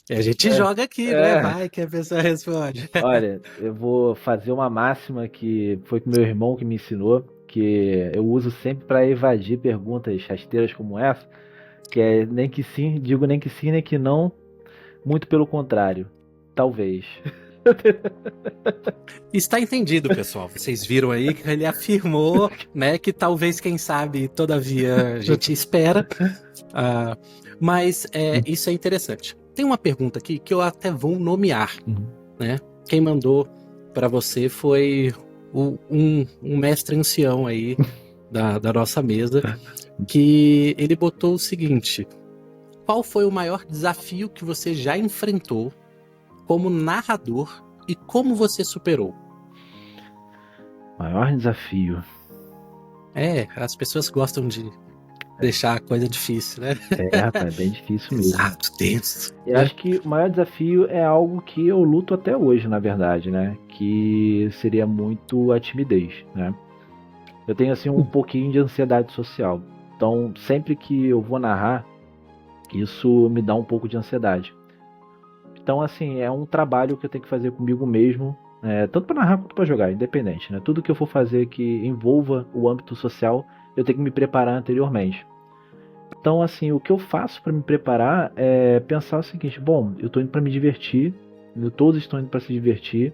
S1: A gente joga aqui, né? Vai que a pessoa responde.
S2: Olha, eu vou fazer uma máxima que foi meu irmão que me ensinou, que eu uso sempre para evadir perguntas rasteiras como essa, que é nem que sim, digo nem que não, muito pelo contrário, talvez.
S1: Está entendido, pessoal. Vocês viram aí que ele afirmou, né, que talvez, quem sabe, todavia a gente espera. Mas isso é interessante. Tem uma pergunta aqui que eu até vou nomear, né? Quem mandou para você foi um mestre ancião aí da nossa mesa, que ele botou o seguinte: qual foi o maior desafio que você já enfrentou como narrador e como você superou?
S2: Maior desafio.
S1: As pessoas gostam de deixar a coisa difícil, né?
S2: Rapaz, é bem difícil mesmo.
S1: Exato, tenso.
S2: Eu acho que o maior desafio é algo que eu luto até hoje, na verdade, né? Que seria muito a timidez, né? Eu tenho, assim, um pouquinho de ansiedade social. Então, sempre que eu vou narrar, isso me dá um pouco de ansiedade. Então, assim, é um trabalho que eu tenho que fazer comigo mesmo, tanto para narrar quanto para jogar, independente, né? Tudo que eu for fazer que envolva o âmbito social, eu tenho que me preparar anteriormente. Então, assim, o que eu faço para me preparar é pensar o seguinte: bom, eu estou indo para me divertir, todos estão indo para se divertir,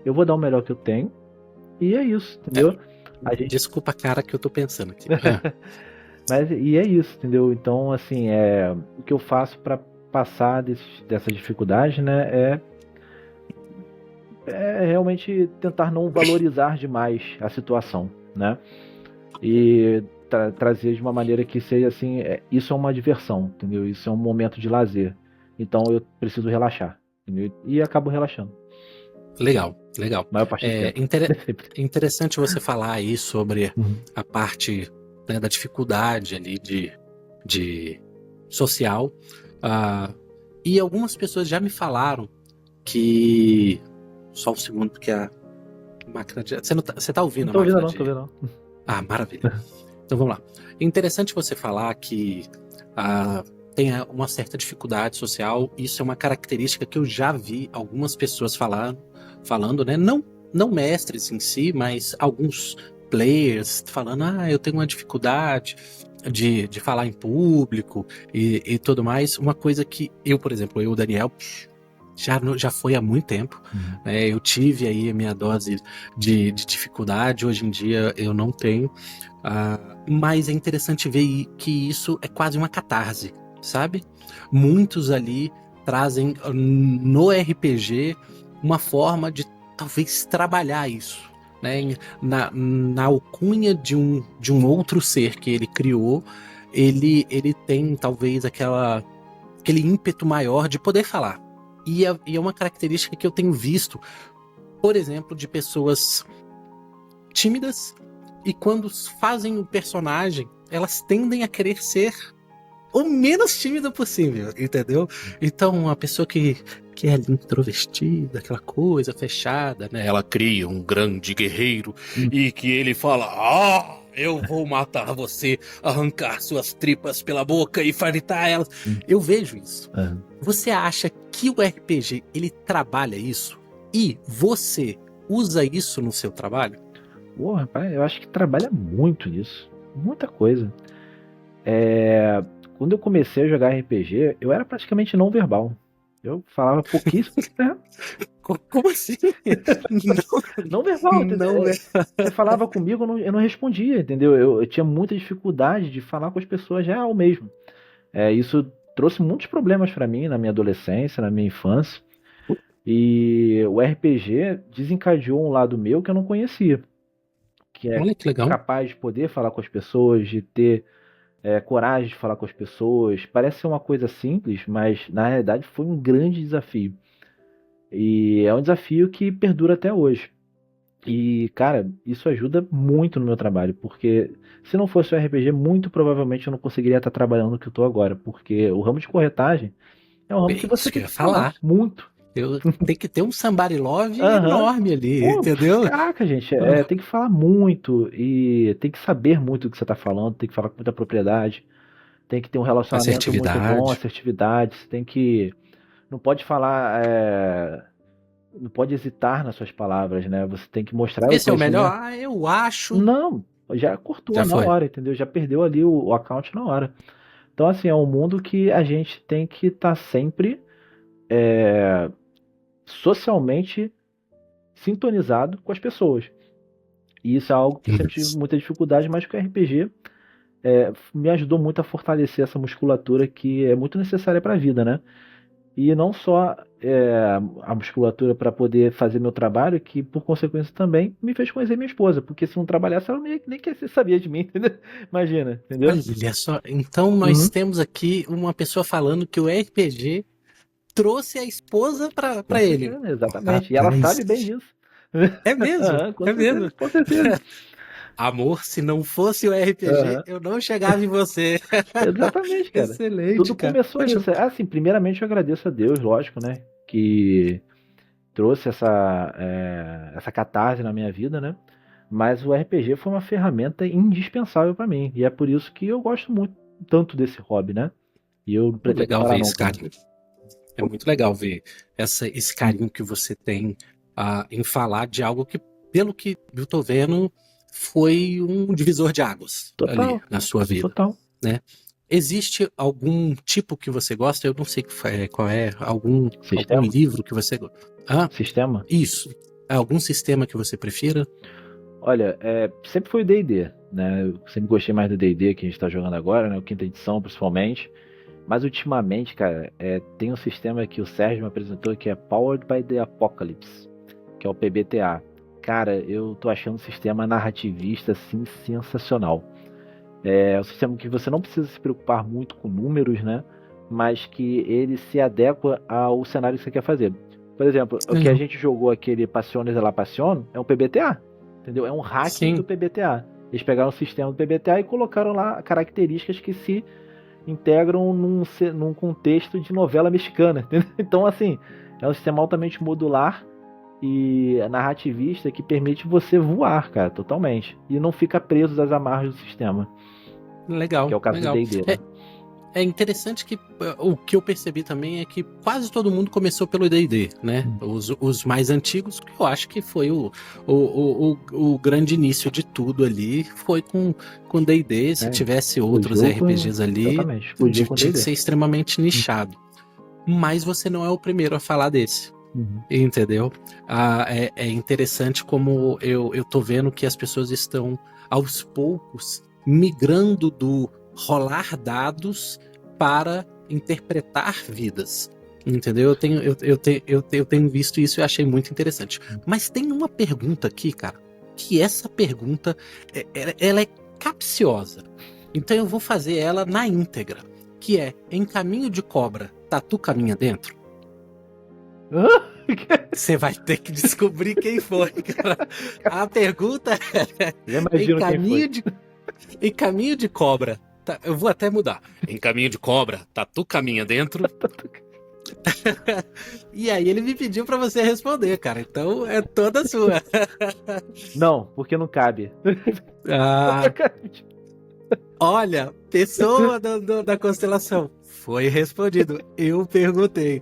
S2: eu vou dar o melhor que eu tenho, e é isso, entendeu?
S1: Desculpa a cara que eu tô pensando aqui.
S2: E é isso, entendeu? Então, assim, o que eu faço para passar dessa dificuldade, né, é realmente tentar não valorizar demais a situação, né? E trazer de uma maneira que seja assim, isso é uma diversão, entendeu? Isso é um momento de lazer. Então eu preciso relaxar, entendeu? E acabo relaxando.
S1: Legal.
S2: Maior parte do tempo.
S1: Interessante você falar aí sobre a parte, né, da dificuldade ali de social. E algumas pessoas já me falaram que... Só um segundo, porque a máquina de... Você tá ouvindo?
S2: Não tô ouvindo, não, tô ouvindo, não.
S1: Maravilha. Então vamos lá. É interessante você falar que tem uma certa dificuldade social. Isso é uma característica que eu já vi algumas pessoas falando, né? Não mestres em si, mas alguns players falando: eu tenho uma dificuldade de falar em público e tudo mais. Uma coisa que eu, por exemplo, o Daniel, já foi há muito tempo. Eu tive aí a minha dose de dificuldade. Hoje em dia eu não tenho. Mas é interessante ver que isso é quase uma catarse, sabe? Muitos ali trazem no RPG uma forma de talvez trabalhar isso, né? Na alcunha de um outro ser que ele criou, ele tem talvez aquele ímpeto maior de poder falar. E é uma característica que eu tenho visto por exemplo, de pessoas tímidas e quando fazem o personagem, elas tendem a querer ser o menos tímida possível, entendeu? Então, uma pessoa que é ali introvertida, aquela coisa fechada, né? Ela cria um grande guerreiro e que ele fala: eu vou matar você, arrancar suas tripas pela boca e fritar elas. Eu vejo isso. Você acha que o RPG, ele trabalha isso? E você usa isso no seu trabalho?
S2: Pô, rapaz, eu acho que trabalha muito nisso. Muita coisa. Quando eu comecei a jogar RPG, eu era praticamente não verbal. Eu falava pouquíssimo. Né?
S1: Como assim?
S2: Não verbal.
S1: Não é.
S2: Você falava comigo, eu não respondia, entendeu? Eu tinha muita dificuldade de falar com as pessoas real mesmo. Isso trouxe muitos problemas pra mim na minha adolescência, na minha infância. E o RPG desencadeou um lado meu que eu não conhecia. Que é
S1: Olha que legal.
S2: capaz de poder falar com as pessoas, de ter coragem de falar com as pessoas. Parece ser uma coisa simples, mas na realidade foi um grande desafio. E é um desafio que perdura até hoje. E, cara, isso ajuda muito no meu trabalho, porque se não fosse o RPG, muito provavelmente eu não conseguiria estar trabalhando no que eu estou agora, porque o ramo de corretagem é um ramo que você
S1: Isso que
S2: tem
S1: eu ia
S2: que falar
S1: falar.
S2: muito.
S1: Tem que ter um somebody love
S2: Aham.
S1: enorme ali,
S2: Pô,
S1: entendeu?
S2: caraca, gente, tem que falar muito e tem que saber muito do que você está falando, tem que falar com muita propriedade, tem que ter um relacionamento muito bom,
S1: Assertividade.
S2: assertividade, você tem que. Não pode falar. Não pode hesitar nas suas palavras, né? Você tem que mostrar o
S1: Esse é o melhor?
S2: conhecimento.
S1: Eu acho.
S2: Não, já cortou
S1: Já
S2: na
S1: foi.
S2: hora, entendeu? Já perdeu ali o account na hora. Então, assim, é um mundo que a gente tem que estar sempre socialmente sintonizado com as pessoas. E isso é algo que eu sempre tive muita dificuldade, mas que o RPG me ajudou muito a fortalecer essa musculatura que é muito necessária para a vida, né? E não só a musculatura para poder fazer meu trabalho, que por consequência também me fez conhecer minha esposa, porque se não trabalhasse ela nem sabia de mim, entendeu? Imagina, entendeu?
S1: Olha só. Então nós
S2: Uhum.
S1: temos aqui uma pessoa falando que o RPG trouxe a esposa
S2: Com
S1: pra ele.
S2: certeza, exatamente. E ela
S1: Rapaz,
S2: sabe bem disso.
S1: é mesmo?
S2: Aham, com
S1: É
S2: certeza,
S1: mesmo?
S2: com certeza.
S1: Amor, se não fosse o RPG,
S2: Aham.
S1: eu não chegava em você.
S2: Exatamente, cara.
S1: Excelente,
S2: Tudo
S1: cara.
S2: começou
S1: Poxa,
S2: nisso. Assim, primeiramente eu agradeço a Deus, lógico, né? Que trouxe essa catarse na minha vida, né? Mas o RPG foi uma ferramenta indispensável para mim. E é por isso que eu gosto muito tanto desse hobby, né? E eu não pretendo
S1: legal
S2: parar
S1: ver esse
S2: nunca, né?
S1: carinho. É muito legal ver esse carinho que você tem em falar de algo que, pelo que eu tô vendo, foi um divisor de águas ali
S2: Total,
S1: na sua vida,
S2: total.
S1: né? Existe algum tipo que você gosta? Eu não sei qual é, algum
S2: Sistema?
S1: livro que você gosta. Ah,
S2: Sistema?
S1: isso. Algum sistema que você prefira?
S2: Olha, sempre foi o D&D, né? Eu sempre gostei mais do D&D que a gente tá jogando agora, né? O quinta edição, principalmente. Mas ultimamente, cara, tem um sistema que o Sérgio me apresentou que é Powered by the Apocalypse, que é o PBTA. Cara, eu tô achando o sistema narrativista, assim, sensacional. É um sistema que você não precisa se preocupar muito com números, né? Mas que ele se adequa ao cenário que você quer fazer. Por exemplo, o que a
S1: Legal.
S2: gente jogou aquele Passiones de la Passion é um PBTA, entendeu? É um hack
S1: Sim.
S2: do PBTA. Eles pegaram o sistema do PBTA e colocaram lá características que se integram num contexto de novela mexicana, entendeu? Então, assim, é um sistema altamente modular e narrativista que permite você voar, cara, totalmente. E não fica preso às amarras do sistema, que
S1: Legal,
S2: é o caso do
S1: legal.
S2: D&D, né?
S1: É interessante que o que eu percebi também é que quase todo mundo começou pelo D&D, né? Os mais antigos, que eu acho que foi o grande início de tudo ali, foi com D&D. Se tivesse outros RPGs ali,
S2: Exatamente, explodiu com
S1: tinha que
S2: D&D.
S1: ser extremamente nichado. Mas você não é o primeiro a falar desse. Entendeu? É interessante como eu tô vendo que as pessoas estão aos poucos migrando do rolar dados para interpretar vidas. Entendeu? Eu tenho visto isso e achei muito interessante. Mas tem uma pergunta aqui, cara, que essa pergunta ela é capciosa. Então eu vou fazer ela na íntegra, que é: em caminho de cobra, tatu caminha dentro?
S2: Hã?
S1: Você vai ter que descobrir quem foi, cara. A pergunta
S2: Já
S1: é
S2: imagino quem foi.
S1: em caminho de cobra. Tá, eu vou até mudar. Em caminho de cobra, tatu caminha dentro. E aí ele me pediu pra você responder, cara. Então é toda sua.
S2: Não, porque não cabe.
S1: Ah, olha, pessoa da constelação. Foi respondido. Eu perguntei.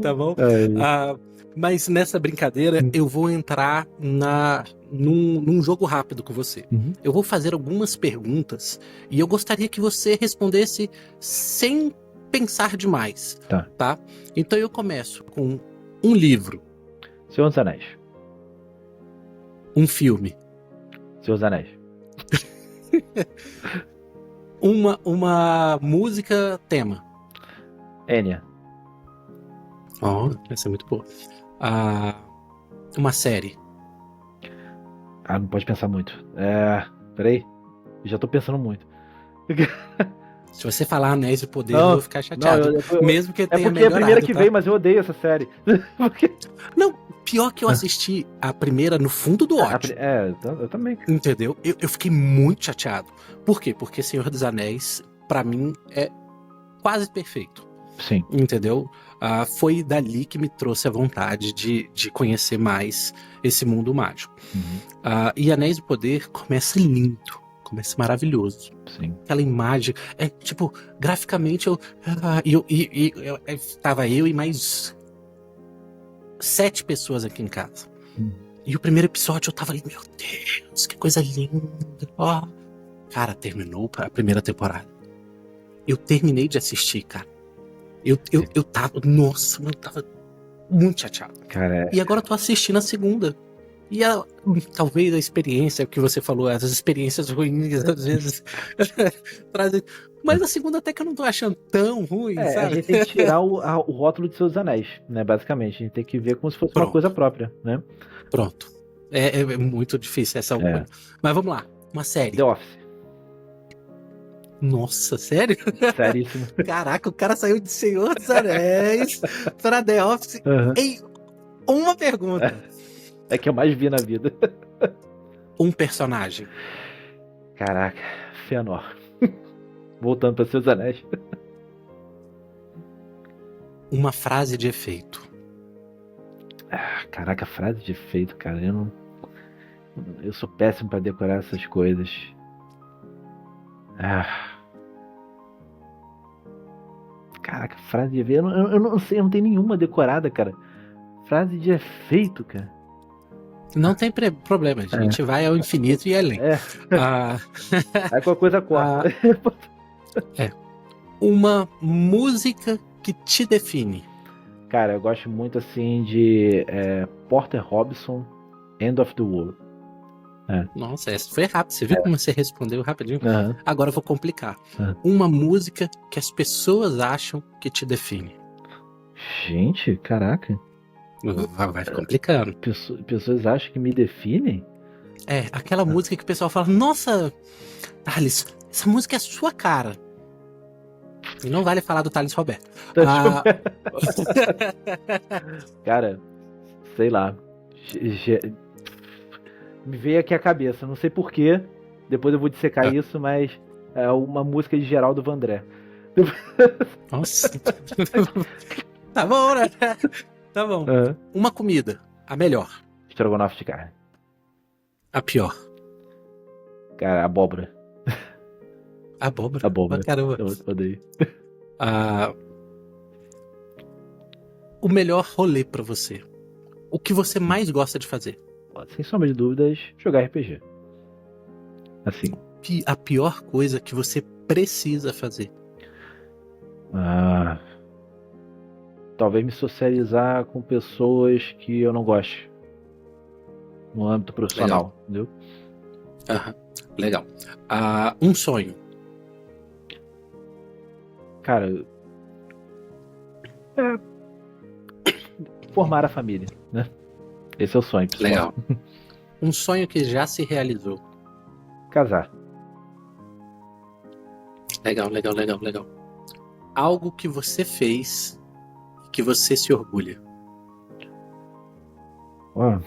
S1: Tá bom?
S2: Ai.
S1: Mas nessa brincadeira eu vou entrar num jogo rápido com você.
S2: Uhum.
S1: Eu vou fazer algumas perguntas e eu gostaria que você respondesse sem pensar demais.
S2: Tá.
S1: Então eu começo com um livro,
S2: Senhor dos Anéis.
S1: um filme,
S2: Senhor dos Anéis.
S1: uma música tema.
S2: Enya.
S1: Essa é muito boa. Uma série.
S2: Não pode pensar muito. Peraí. Já tô pensando muito.
S1: Se você falar Anéis do Poder,
S2: Não,
S1: eu vou ficar chateado. Mesmo que tenha
S2: porque é a primeira
S1: melhorado,
S2: que
S1: tá?
S2: veio, mas eu odeio essa série. Porque...
S1: Não, pior que eu assisti a primeira no fundo do ódio.
S2: Eu também.
S1: Entendeu? Eu fiquei muito chateado. Por quê? Porque Senhor dos Anéis, pra mim, é quase perfeito.
S2: Sim.
S1: Entendeu? Foi dali que me trouxe a vontade de conhecer mais esse mundo mágico.
S2: Uhum.
S1: E Anéis do Poder começa lindo. Começa maravilhoso.
S2: Sim.
S1: Aquela imagem, tipo, graficamente tava eu e mais 7 pessoas aqui em casa. E o primeiro episódio eu tava ali, meu Deus, que coisa linda. Cara, terminou a primeira temporada. Eu terminei de assistir, cara. Eu tava, nossa, eu tava muito chateado.
S2: Cara,
S1: E agora eu tô assistindo a segunda. E talvez a experiência que você falou, as experiências ruins, às vezes, trazem. Mas a segunda até que eu não tô achando tão ruim, sabe?
S2: A gente tem que tirar o rótulo de Seus Anéis, né? Basicamente. A gente tem que ver como se fosse uma coisa própria, né?
S1: Pronto. É muito difícil essa coisa. Mas vamos lá. Uma série.
S2: The Office.
S1: Nossa, sério?
S2: Seríssimo.
S1: Caraca, o cara saiu de Senhor dos Anéis pra The Office em uma pergunta.
S2: É que eu mais vi na vida.
S1: Um personagem.
S2: Caraca, Fëanor. Voltando para Seus Anéis.
S1: Uma frase de efeito.
S2: Caraca, frase de efeito, cara. Eu sou péssimo para decorar essas coisas. Caraca, frase de efeito. Eu não sei, eu não tenho nenhuma decorada, cara. Frase de efeito, cara.
S1: Não tem problema, a gente vai ao infinito e além.
S2: Aí qualquer coisa corta.
S1: Uma música que te define.
S2: Cara, eu gosto muito assim de Porter Robson, End of the World.
S1: Nossa, essa foi rápido. Você viu como você respondeu rapidinho? Agora eu vou complicar. Uma música que as pessoas acham que te define.
S2: Gente, caraca.
S1: Vai complicando.
S2: Pessoas acham que me definem?
S1: Aquela música que o pessoal fala, nossa, Thales, essa música é a sua cara. E não vale falar do Thales Roberto.
S2: Cara, sei lá. Me veio aqui a cabeça, não sei porquê. Depois eu vou dissecar isso, mas é uma música de Geraldo Vandré.
S1: Nossa. Tá bom, né? Tá bom. Uma comida, a melhor.
S2: Estrogonofe de carne.
S1: A pior.
S2: Cara, abóbora.
S1: Abóbora. Caramba.
S2: Eu odeio.
S1: O melhor rolê pra você. O que você mais gosta de fazer?
S2: Sem sombra de dúvidas, jogar RPG. Assim.
S1: A pior coisa que você precisa fazer?
S2: Talvez me socializar com pessoas que eu não gosto. No âmbito profissional, entendeu?
S1: Legal. Um sonho.
S2: Cara, formar a família, né? Esse é o sonho, pessoal.
S1: Legal. Um sonho que já se realizou.
S2: Casar.
S1: Legal. Algo que você fez que você se orgulha.
S2: Ó,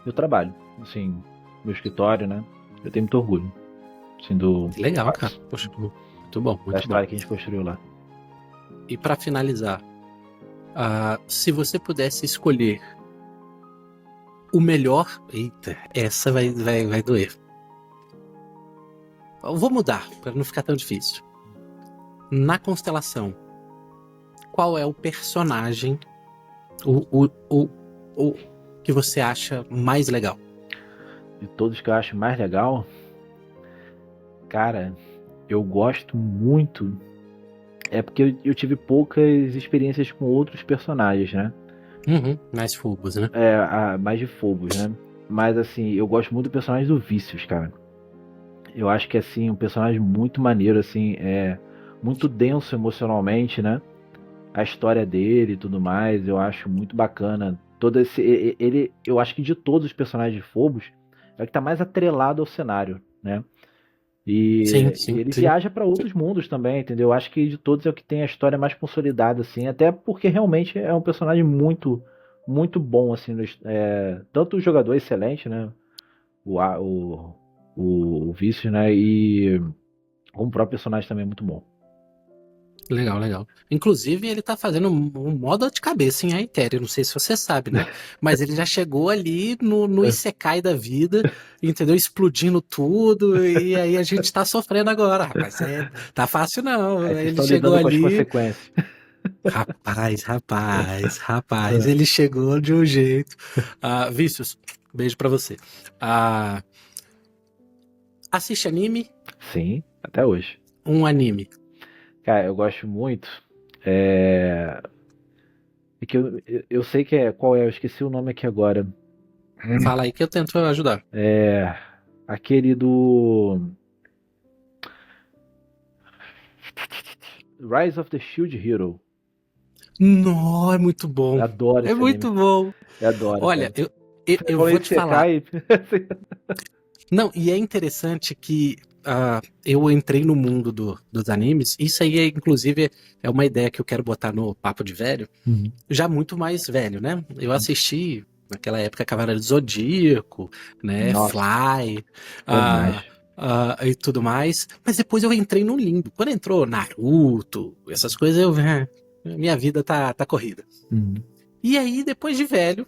S2: eu trabalho, assim, meu escritório, né? Eu tenho muito orgulho, assim,
S1: Legal, cara. Poxa, muito bom,
S2: da
S1: muito bom.
S2: história que a gente construiu lá.
S1: E pra finalizar, se você pudesse escolher o melhor. Eita, essa vai doer. Eu vou mudar, pra não ficar tão difícil. Na constelação, qual é o personagem o que você acha mais legal?
S2: De todos que eu acho mais legal, cara, eu gosto muito. É porque eu tive poucas experiências com outros personagens, né?
S1: Uhum, mais Phobos, né?
S2: Mais de Phobos, né? Mas assim, eu gosto muito do personagem do Vícios, cara. Eu acho que assim, um personagem muito maneiro, assim, muito denso emocionalmente, né? A história dele e tudo mais, eu acho muito bacana. Todo esse. Ele, eu acho que de todos os personagens de Phobos, é o que tá mais atrelado ao cenário, né?
S1: Sim,
S2: E
S1: sim,
S2: ele
S1: sim.
S2: viaja para outros mundos também, entendeu? Eu acho que de todos é o que tem a história mais consolidada, assim, até porque realmente é um personagem muito, muito bom, assim, tanto o jogador é excelente, né? O Vício, né? E como o próprio personagem também é muito bom.
S1: Legal, legal. Inclusive, ele tá fazendo um modo de cabeça em Aetério, não sei se você sabe, né? Mas ele já chegou ali no Isekai da vida, entendeu? Explodindo tudo, e aí a gente tá sofrendo agora, rapaz. Tá fácil não.
S2: Aí vocês
S1: Ele
S2: estão
S1: chegou
S2: lidando com as
S1: ali.
S2: consequências.
S1: Rapaz, ele chegou de um jeito. Vícios, beijo pra você. Ah, assiste anime?
S2: Sim, até hoje.
S1: Um anime.
S2: Cara, eu gosto muito. É, é que eu sei que qual é, eu esqueci o nome aqui agora.
S1: Fala aí que eu tento ajudar.
S2: É aquele do Rise of the Shield Hero.
S1: Não, é muito bom.
S2: Eu adoro
S1: É
S2: esse anime.
S1: muito bom.
S2: Eu adoro,
S1: Olha,
S2: cara. Você
S1: eu
S2: falou
S1: vou
S2: em
S1: te falar.
S2: Sekai.
S1: Não, e é interessante que eu entrei no mundo dos animes. Isso aí, inclusive, é uma ideia que eu quero botar no Papo de Velho.
S2: Uhum.
S1: Já muito mais velho, né? Eu assisti naquela época Cavaleiro do Zodíaco, né?
S2: Nossa,
S1: Fly,
S2: bom demais.
S1: e tudo mais. Mas depois eu entrei no limbo. Quando entrou Naruto, essas coisas, minha vida tá corrida.
S2: Uhum.
S1: E aí, depois de velho,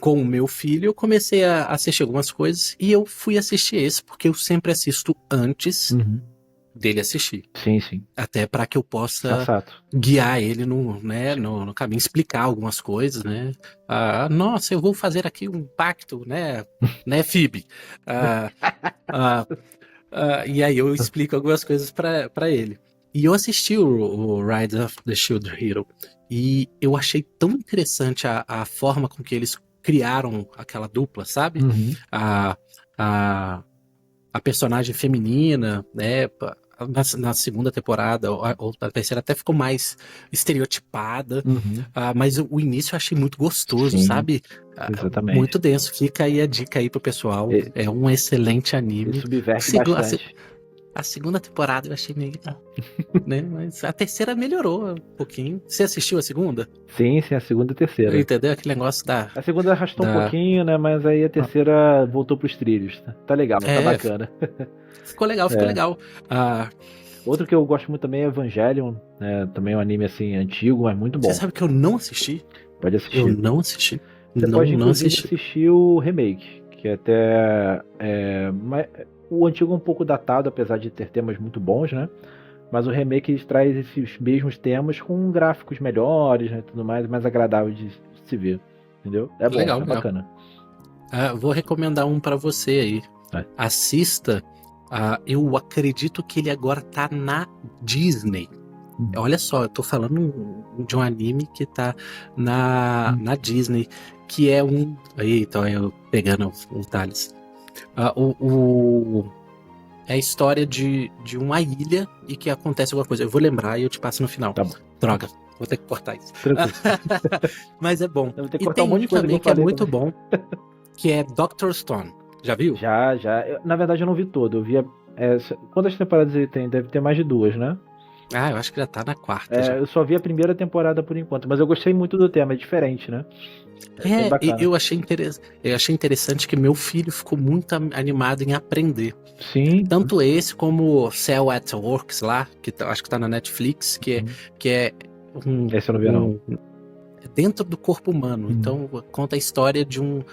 S1: com o meu filho, eu comecei a assistir algumas coisas e eu fui assistir esse, porque eu sempre assisto antes
S2: Uhum.
S1: dele assistir.
S2: Sim, sim.
S1: Até para que eu possa
S2: Sensato.
S1: guiar ele no caminho, explicar algumas coisas, né? Nossa, eu vou fazer aqui um pacto, né, Phoebe? Ah, ah, e aí eu explico algumas coisas para ele. E eu assisti o Rise of the Shield Hero e eu achei tão interessante a forma com que eles criaram aquela dupla, sabe?
S2: Uhum.
S1: A, a, a personagem feminina, né? Na segunda temporada, ou na terceira, até ficou mais estereotipada.
S2: Uhum.
S1: Mas o início eu achei muito gostoso,
S2: Sim,
S1: sabe?
S2: exatamente.
S1: Muito denso. Fica aí a dica aí pro pessoal.
S2: E,
S1: É um excelente
S2: e
S1: anime.
S2: subverte bastante.
S1: A segunda temporada eu achei meio. Né? Mas a terceira melhorou um pouquinho. Você assistiu a segunda?
S2: Sim, sim, a segunda e a terceira.
S1: Entendeu? Aquele negócio
S2: A segunda arrastou um
S1: da.
S2: pouquinho, né? Mas aí a terceira voltou pros trilhos. Tá legal, tá
S1: É,
S2: bacana.
S1: ficou legal, ficou
S2: É.
S1: legal.
S2: Outro que eu gosto muito também é Evangelion, né? Também é um anime assim antigo, mas muito
S1: Você
S2: bom.
S1: sabe que eu não assisti?
S2: Pode
S1: Eu
S2: assistir.
S1: não assisti.
S2: Você pode
S1: Não
S2: inclusive
S1: assisti.
S2: assistir o remake, que até o antigo é um pouco datado, apesar de ter temas muito bons, né? Mas o remake traz esses mesmos temas com gráficos melhores, né? Tudo mais agradável de se ver, entendeu? É bom,
S1: Legal,
S2: é
S1: legal.
S2: bacana.
S1: Vou recomendar um pra você aí.
S2: É.
S1: Assista. Eu acredito que ele agora tá na Disney. Olha só, eu tô falando de um anime que tá na Disney, que é um. Aí, então eu pegando o Thales. É a história de uma ilha e que acontece alguma coisa. Eu vou lembrar e eu te passo no final.
S2: Tá bom.
S1: Droga, vou ter que cortar isso.
S2: Tranquilo.
S1: Mas é bom.
S2: Eu vou ter que
S1: E
S2: cortar um
S1: tem
S2: monte
S1: um
S2: de coisa
S1: também
S2: que
S1: que
S2: eu
S1: é
S2: falei
S1: muito
S2: também.
S1: bom, que é Doctor Stone. Já viu?
S2: Já. Na verdade, eu não vi todo. Eu via. Quantas temporadas ele tem? Deve ter mais de duas, né?
S1: Ah, eu acho que já tá na quarta já.
S2: Eu só vi a primeira temporada por enquanto, mas eu gostei muito do tema, é diferente, né? É bem bacana.
S1: Eu achei interessante que meu filho ficou muito animado em aprender.
S2: Sim.
S1: Tanto esse como Cell at Works lá, que acho que tá na Netflix, que é
S2: Esse eu não vi, não.
S1: dentro do corpo humano. Então conta a história de um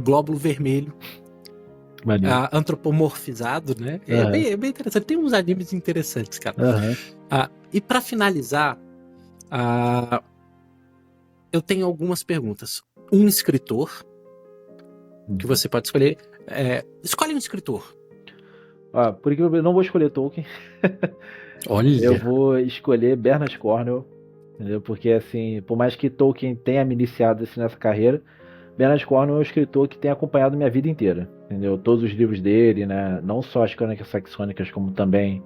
S1: glóbulo vermelho antropomorfizado, né? É bem interessante. Tem uns animes interessantes, cara. E pra finalizar, eu tenho algumas perguntas. Um escritor que você pode escolher. Escolhe um escritor.
S2: Por que eu não vou escolher Tolkien.
S1: Olha.
S2: Eu vou escolher Bernard Cornwell, entendeu? Porque, assim, por mais que Tolkien tenha me iniciado assim, nessa carreira, Bernard Cornwell é um escritor que tem acompanhado minha vida inteira, entendeu? Todos os livros dele, né? Não só as Crônicas Saxônicas, como também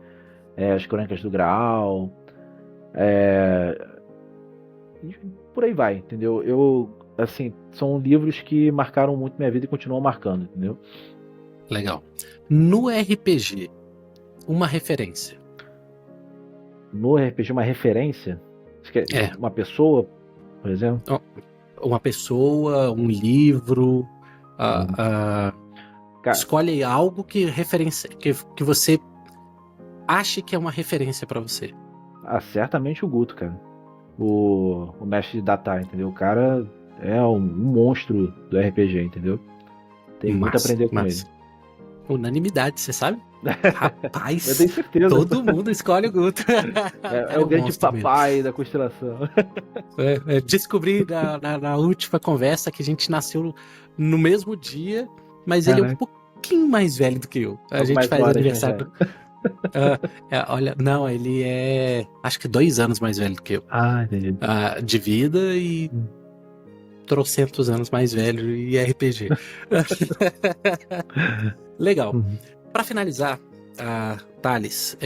S2: as Crônicas do Graal. E por aí vai, entendeu? Assim, são livros que marcaram muito minha vida e continuam marcando, entendeu?
S1: Legal. No RPG, uma referência.
S2: No RPG, uma referência? Você quer uma pessoa, por exemplo?
S1: Uma pessoa, um livro. Escolhe algo que você ache que é uma referência pra você.
S2: Certamente o Guto, cara. O mestre de Datar, entendeu? O cara é um monstro do RPG, entendeu? Tem muito a aprender com ele.
S1: Unanimidade, você sabe? Rapaz,
S2: eu tenho certeza.
S1: Todo mundo escolhe o Guto.
S2: É o grande papai mesmo da constelação.
S1: Descobri na última conversa que a gente nasceu no mesmo dia, mas ele é um pouquinho mais velho do que eu. A gente faz aniversário. Olha, não, ele é acho que 2 anos mais velho do que eu.
S2: Entendi.
S1: De vida e trocentos anos mais velho e RPG. Legal. Pra finalizar, Thales,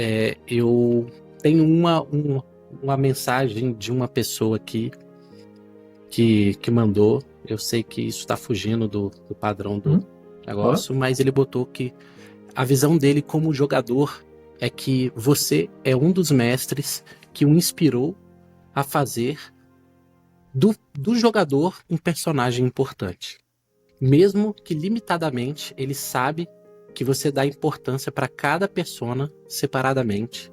S1: eu tenho uma mensagem de uma pessoa aqui que mandou. Eu sei que isso tá fugindo do padrão do negócio, mas ele botou que a visão dele como jogador é que você é um dos mestres que o inspirou a fazer do jogador um personagem importante. Mesmo que limitadamente, ele sabe que você dá importância para cada persona separadamente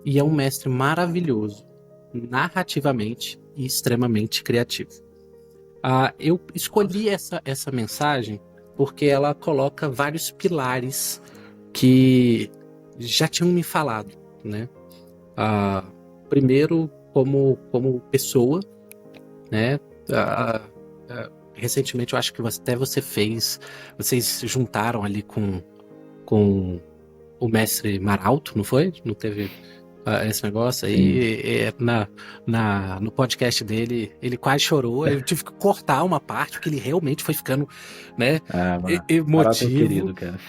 S1: e é um mestre maravilhoso, narrativamente e extremamente criativo. Eu escolhi essa mensagem porque ela coloca vários pilares que já tinham me falado, né? Primeiro, como pessoa, né? Recentemente eu acho que até vocês juntaram ali com o mestre Maralto, não foi? Não teve esse negócio aí? No podcast dele, ele quase chorou. Eu tive que cortar uma parte, porque ele realmente foi ficando, né, emotivo.
S2: Querido, cara.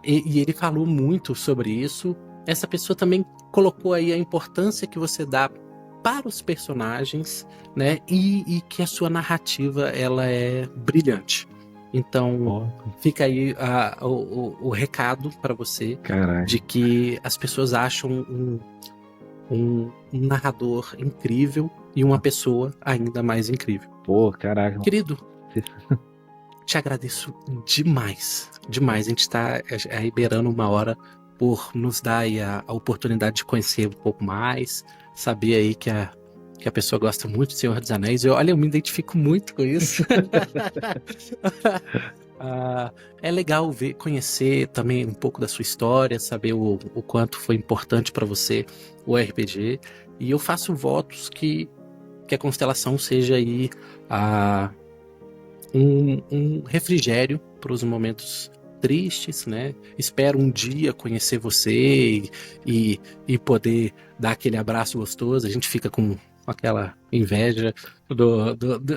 S1: E ele falou muito sobre isso. Essa pessoa também colocou aí a importância que você dá para os personagens, né? E que a sua narrativa ela é brilhante. Então, fica aí o recado para você.
S2: Caralho.
S1: De que as pessoas acham um narrador incrível e uma pessoa ainda mais incrível.
S2: Caraca.
S1: Querido, te agradeço demais. Demais. A gente está liberando 1 hora por nos dar aí a oportunidade de conhecer um pouco mais, saber aí que a pessoa gosta muito de Senhor dos Anéis. Eu me identifico muito com isso. É legal conhecer também um pouco da sua história, saber o quanto foi importante para você o RPG. E eu faço votos que a Constelação seja aí um refrigério para os momentos tristes, né? Espero um dia conhecer você e poder dar aquele abraço gostoso. A gente fica com aquela inveja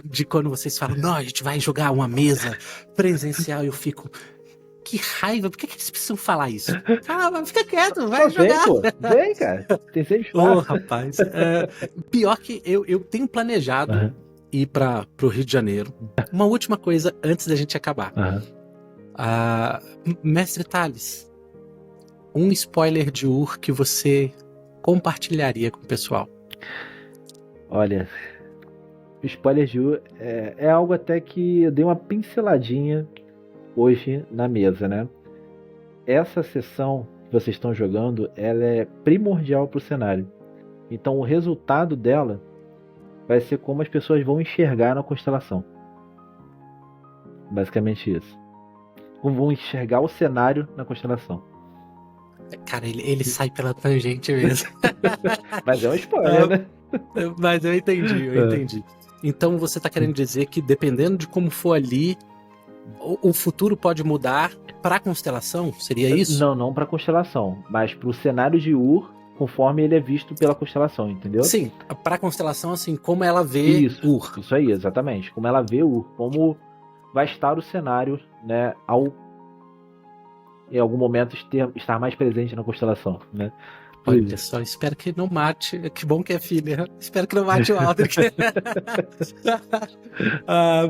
S1: de quando vocês falam, não, a gente vai jogar uma mesa presencial, e eu fico, que raiva, por que eles precisam falar isso? Fica quieto, vai jogar.
S2: Vem, cara, tem sempre espaço.
S1: Rapaz, pior que eu tenho planejado ir para o Rio de Janeiro. Uma última coisa antes da gente acabar. Mestre Thales, um spoiler de Ur que você compartilharia com o pessoal?
S2: Olha, o spoiler de Ur é algo até que eu dei uma pinceladinha hoje na mesa, né? Essa sessão que vocês estão jogando, ela é primordial para o cenário. Então o resultado dela vai ser como as pessoas vão enxergar na constelação. Basicamente isso. Como vão enxergar o cenário na constelação.
S1: Cara, ele sai pela tangente mesmo.
S2: Mas é um spoiler, né?
S1: Mas eu entendi. Então você tá querendo dizer que dependendo de como for ali, o futuro pode mudar pra constelação? Seria isso?
S2: Não pra constelação, mas pro cenário de Ur, conforme ele é visto pela constelação, entendeu?
S1: Sim, pra constelação, assim, como ela vê Ur.
S2: Isso aí, exatamente. Como ela vê Ur, como vai estar o cenário, né, ao em algum momento estar mais presente na constelação, né?
S1: Olha só, espero que não mate. Que bom que é filha. Espero que não mate o Aldrich.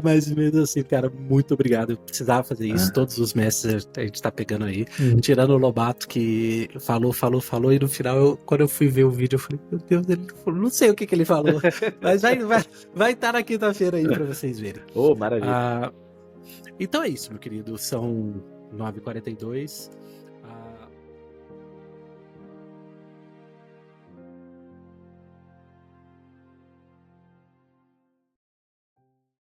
S1: Mas mesmo assim, cara, muito obrigado. Eu precisava fazer isso. Todos os mestres a gente tá pegando aí. Tirando o Lobato, que falou. E no final, quando eu fui ver o vídeo, eu falei, meu Deus, ele não sei o que ele falou. Mas vai estar na quinta-feira aí pra vocês verem.
S2: Maravilha.
S1: Então é isso, meu querido. São 9h42.